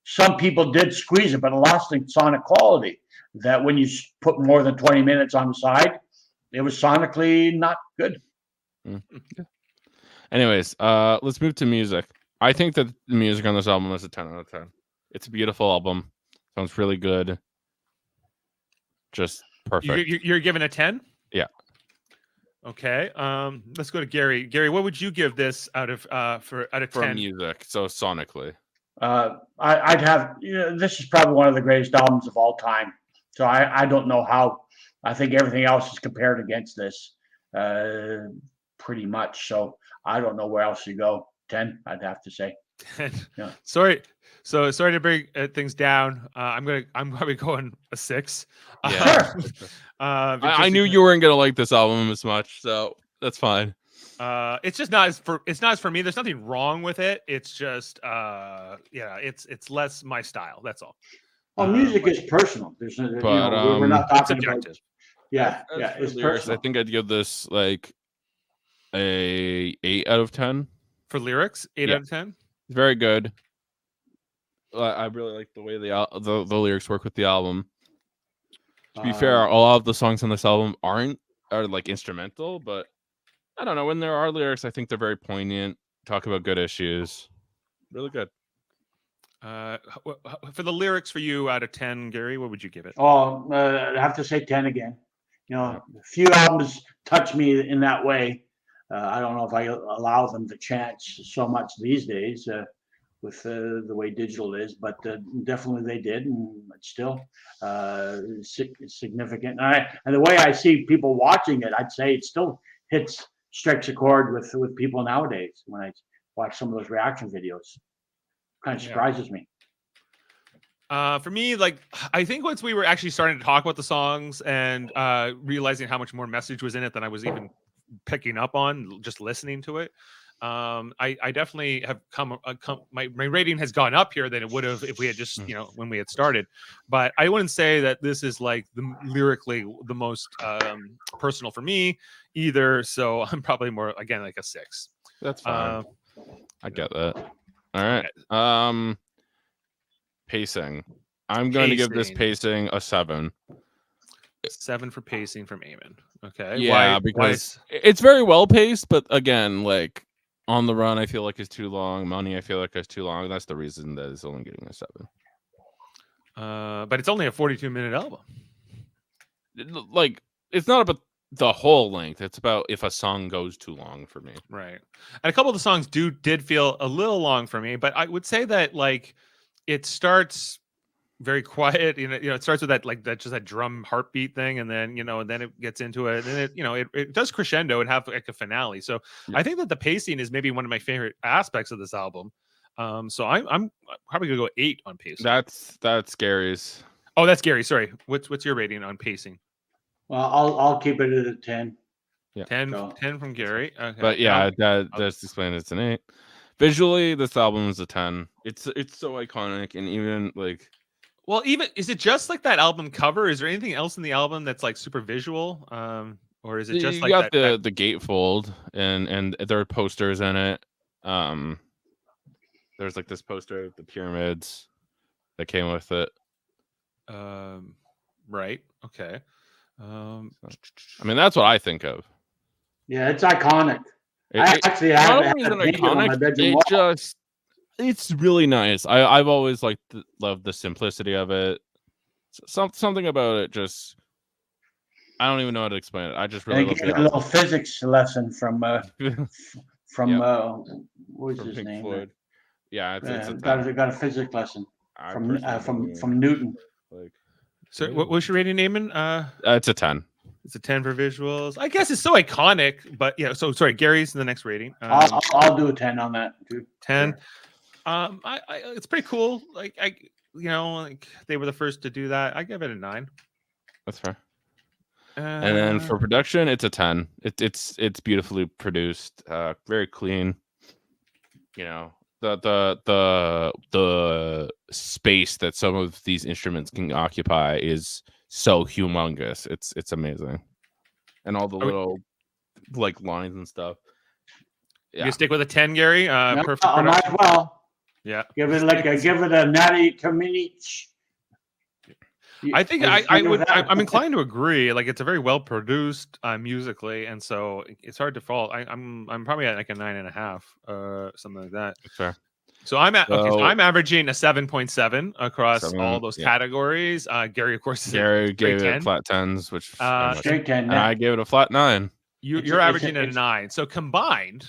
some people did squeeze it, but it lost in sonic quality. That when you put more than 20 minutes on the side, it was sonically not good. Mm-hmm. Anyways, let's move to music. I think that the music on this album is a 10 out of 10. It's a beautiful album. Sounds really good. Just perfect. You're giving a 10? Yeah. Okay. Let's go to Gary. Gary, what would you give this out of 10? For music, so sonically. I'd have. This is probably one of the greatest albums of all time. So I don't know how. I think everything else is compared against this, pretty much. So I don't know where else you go. 10, I'd have to say. 10. Yeah. Sorry to bring things down. I'm probably going a 6. Yeah. I knew you weren't gonna like this album as much, so that's fine. It's just not as for me. There's nothing wrong with it. It's just it's less my style. That's all. Well, music is personal. There's we're not talking about. Yeah, it's personal. I think I'd give this like a 8 out of 10. For lyrics, 8 out of 10. Very good. I really like the way the lyrics work with the album. To be fair, a lot of the songs on this album are like instrumental, but I don't know. When there are lyrics, I think they're very poignant. Talk about good issues. Really good. For the lyrics for you out of 10, Gary, what would you give it? I'd have to say 10 again. A few albums touch me in that way. I don't know if I allow them the chance so much these days with the way digital is, but definitely they did, and it's still significant. And the way I see people watching it, I'd say it still strikes a chord with people nowadays when I watch some of those reaction videos. Kind of surprises me. For me, like I think once we were actually starting to talk about the songs and realizing how much more message was in it than I was even picking up on just listening to it, I definitely have my rating has gone up here than it would have if we had just when we had started. But I wouldn't say that this is like lyrically the most personal for me either. So I'm probably more again like a 6. That's fine. I get that. All right. Pacing. I'm going to give this pacing a 7. 7 for pacing from Eamon. Okay. Yeah, because it's very well paced, but again, like On the Run, I feel like is too long. Money, I feel like is too long. That's the reason that it's only getting a 7. But it's only a 42-minute album. Like, it's not about the whole length. It's about if a song goes too long for me. Right. And a couple of the songs did feel a little long for me, but I would say that like it starts very quiet. It starts with that drum heartbeat thing, and then and then it gets into it, and it does crescendo and have like a finale. So I think that the pacing is maybe one of my favorite aspects of this album. So I'm probably gonna go 8 on pacing. That's Gary's. Oh, that's Gary. Sorry. What's your rating on pacing? Well, I'll keep it at a 10. Yeah. 10 from Gary. Okay. But yeah, that's explained. It's an 8. Visually, this album is a 10. It's so iconic, and even like. Well, even is it just like that album cover? Is there anything else in the album that's like super visual, or is it just like got the gatefold and there are posters in it? There's like this poster of the pyramids that came with it. Right. Okay. I mean, that's what I think of. Yeah, it's iconic. I actually have it on my bedroom wall. It's really nice. I've always loved the simplicity of it. Something about it just, I don't even know how to explain it. I just really And love he gave a little physics lesson from the what was from his Pink name? Floyd. Yeah, it's a Got 10. got a physics lesson I from personally don't even from Newton. like. So what was your rating, Eamon? It's a 10. It's a 10 for visuals. I guess it's so iconic, but yeah. So sorry, Gary's the next rating. I'll do a 10 on that too. 10. Sure. I it's pretty cool. Like like they were the first to do that. I give it a 9. That's fair. And then for production, it's a 10. It's beautifully produced, very clean. You know, the space that some of these instruments can occupy is so humongous. It's amazing, and all the little lines and stuff. Yeah, You stick with a 10, Gary. No, Perfect I might production. as well Yeah, give it a natty Kaminich. I think I'm inclined to agree. Like it's a very well produced musically, and so it's hard to fault. I'm probably at like a 9.5, something like that. that's fair. So I'm at So- I'm averaging a 7.7 across 7, all those yeah. categories. Gary, of course, is Gary straight gave 10. it flat 10s, which very much- Straight 10. and I gave it a flat 9. You're It's a- averaging it's- a 9. So combined,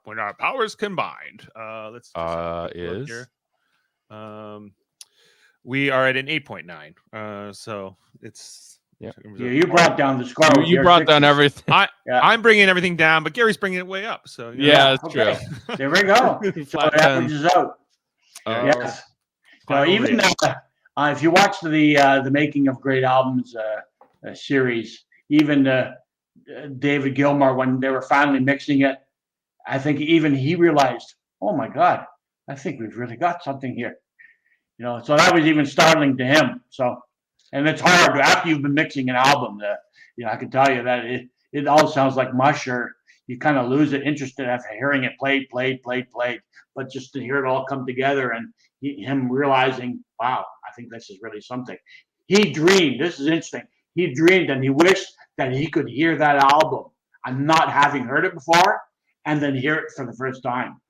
when our powers combined, let's just have a quick look Is here. We are at an 8.9. So it's Yeah, you brought down the score. with you your brought down sixes. everything. I'm bringing everything down, but Gary's bringing it way up. So you know. Yeah, that's okay. true. There we go. So Flat it 10. averages out. Yes. So Final even rating. if you watch the Making of Great Albums series, even David Gilmour, when they were finally mixing it, I think even he realized, oh my God, I think we've really got something here. You know, so that was even startling to him. So, and it's hard after you've been mixing an album. I can tell you that it all sounds like mush, or you kind of lose it interest after hearing it played. But just to hear it all come together and him realizing, wow, I think this is really something. He dreamed. This is interesting. He dreamed and he wished that he could hear that album and not having heard it before, and then hear it for the first time.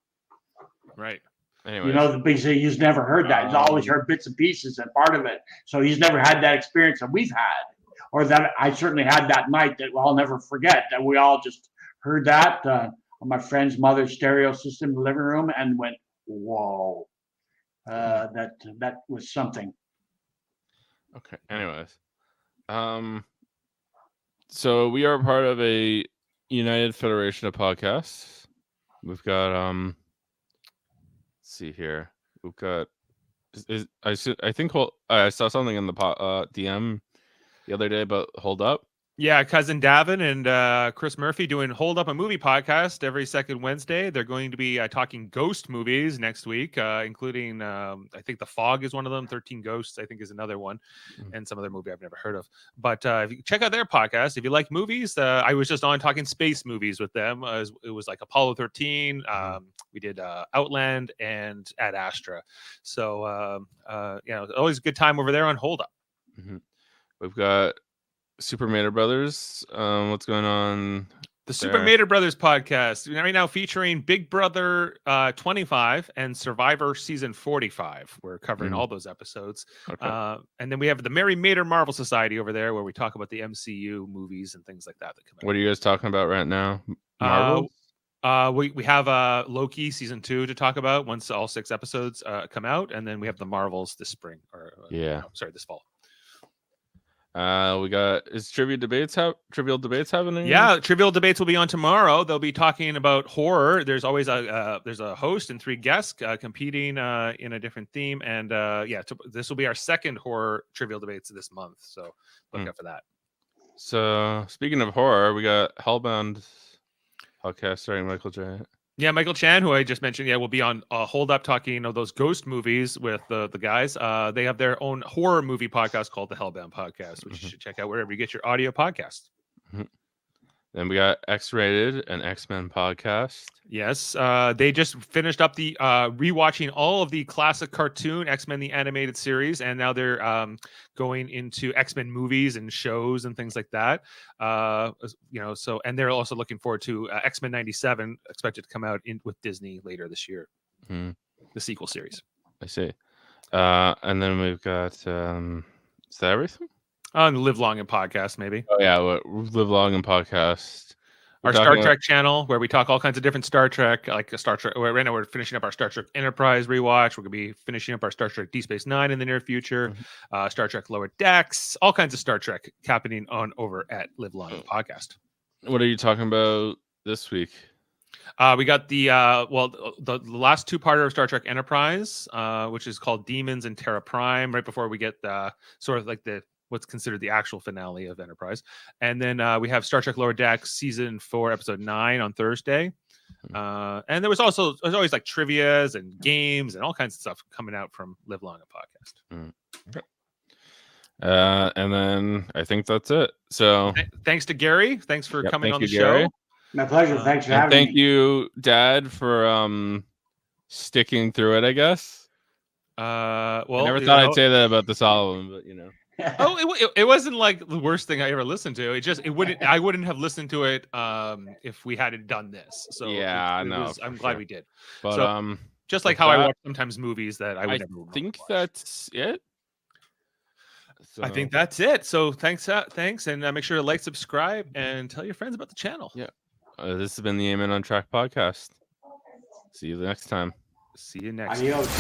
Right. Anyways, Because he's never heard that. He's always heard bits and pieces and part of it. So he's never had that experience that we've had, or that I certainly had that night that I'll never forget, that we all just heard that on my friend's mother's stereo system in the living room and went, whoa, that was something. okay. Anyways, so we are part of a United Federation of Podcasts. We've got let's see here. We've got I think I saw something in the DM the other day about Hold Up. Yeah, cousin Davan and Chris Murphy doing Hold Up a Movie podcast every second Wednesday. They're going to be talking ghost movies next week, including I think The Fog is one of them. 13 Ghosts, I think, is another one, and some other movie I've never heard of. But if you check out their podcast, if you like movies, I was just on talking space movies with them. It was like Apollo 13. We did Outland and Ad Astra. So always a good time over there on Hold Up. Mm-hmm. We've got Super Mader Brothers. What's going on? The Super Mader Brothers podcast right now featuring Big Brother 25 and Survivor season 45. We're covering all those episodes. Okay. And then we have the Mary Mader Marvel Society over there where we talk about the MCU movies and things like that come out. What are you guys talking about right now? Marvel? We have Loki season 2 to talk about once all 6 episodes come out, and then we have the Marvels this spring this fall. We got Trivial Debates happening? Yeah, Trivial Debates will be on tomorrow. They'll be talking about horror. There's always there's a host and 3 guests competing in a different theme, and this will be our second horror Trivial Debates this month. So look out for that. So speaking of horror, we got Hellbound podcast starring Michael J. Yeah, Michael Chan, who I just mentioned, will be on Hold Up talking those ghost movies with the guys. They have their own horror movie podcast called the Hellbound Podcast, which you should check out wherever you get your audio podcast. Then we got X-Rated, an X-Men podcast. Yes, they just finished up the rewatching all of the classic cartoon X-Men the animated series, and now they're going into X-Men movies and shows and things like that. So and they're also looking forward to X-Men 97, expected to come out with Disney later this year. the sequel series. I see. And then we've got is that everything? On the Live Long and Podcast, maybe. Oh yeah, Live Long and Podcast. Our Star Trek channel, where we talk all kinds of different Star Trek, like a Star Trek. Right now, we're finishing up our Star Trek Enterprise rewatch. We're going to be finishing up our Star Trek Deep Space Nine in the near future. Star Trek Lower Decks, all kinds of Star Trek happening on over at Live Long and Podcast. What are you talking about this week? We got the last two-parter of Star Trek Enterprise, which is called Demons and Terra Prime. Right before we get sort of like what's considered the actual finale of Enterprise, and then we have Star Trek Lower Decks season 4, episode 9 on Thursday. And there's always like trivias and games and all kinds of stuff coming out from Live Long and Podcast. And then I think that's it. So thanks to Gary. Thanks for coming on the Gary. show. My pleasure. Thanks for having me. Thank you, Dad, for sticking through it, I guess. Well, I never thought I'd say that about this album, but you know. It wasn't like the worst thing I ever listened to. I wouldn't have listened to it if we hadn't done this. So yeah, I'm glad we did. But so, just like how I watch sometimes movies that I would never watch. I think that's it. So. I think that's it. So thanks, and make sure to like, subscribe, and tell your friends about the channel. Yeah, this has been the Eamon on Track podcast. See you next time. See you next Adios. time.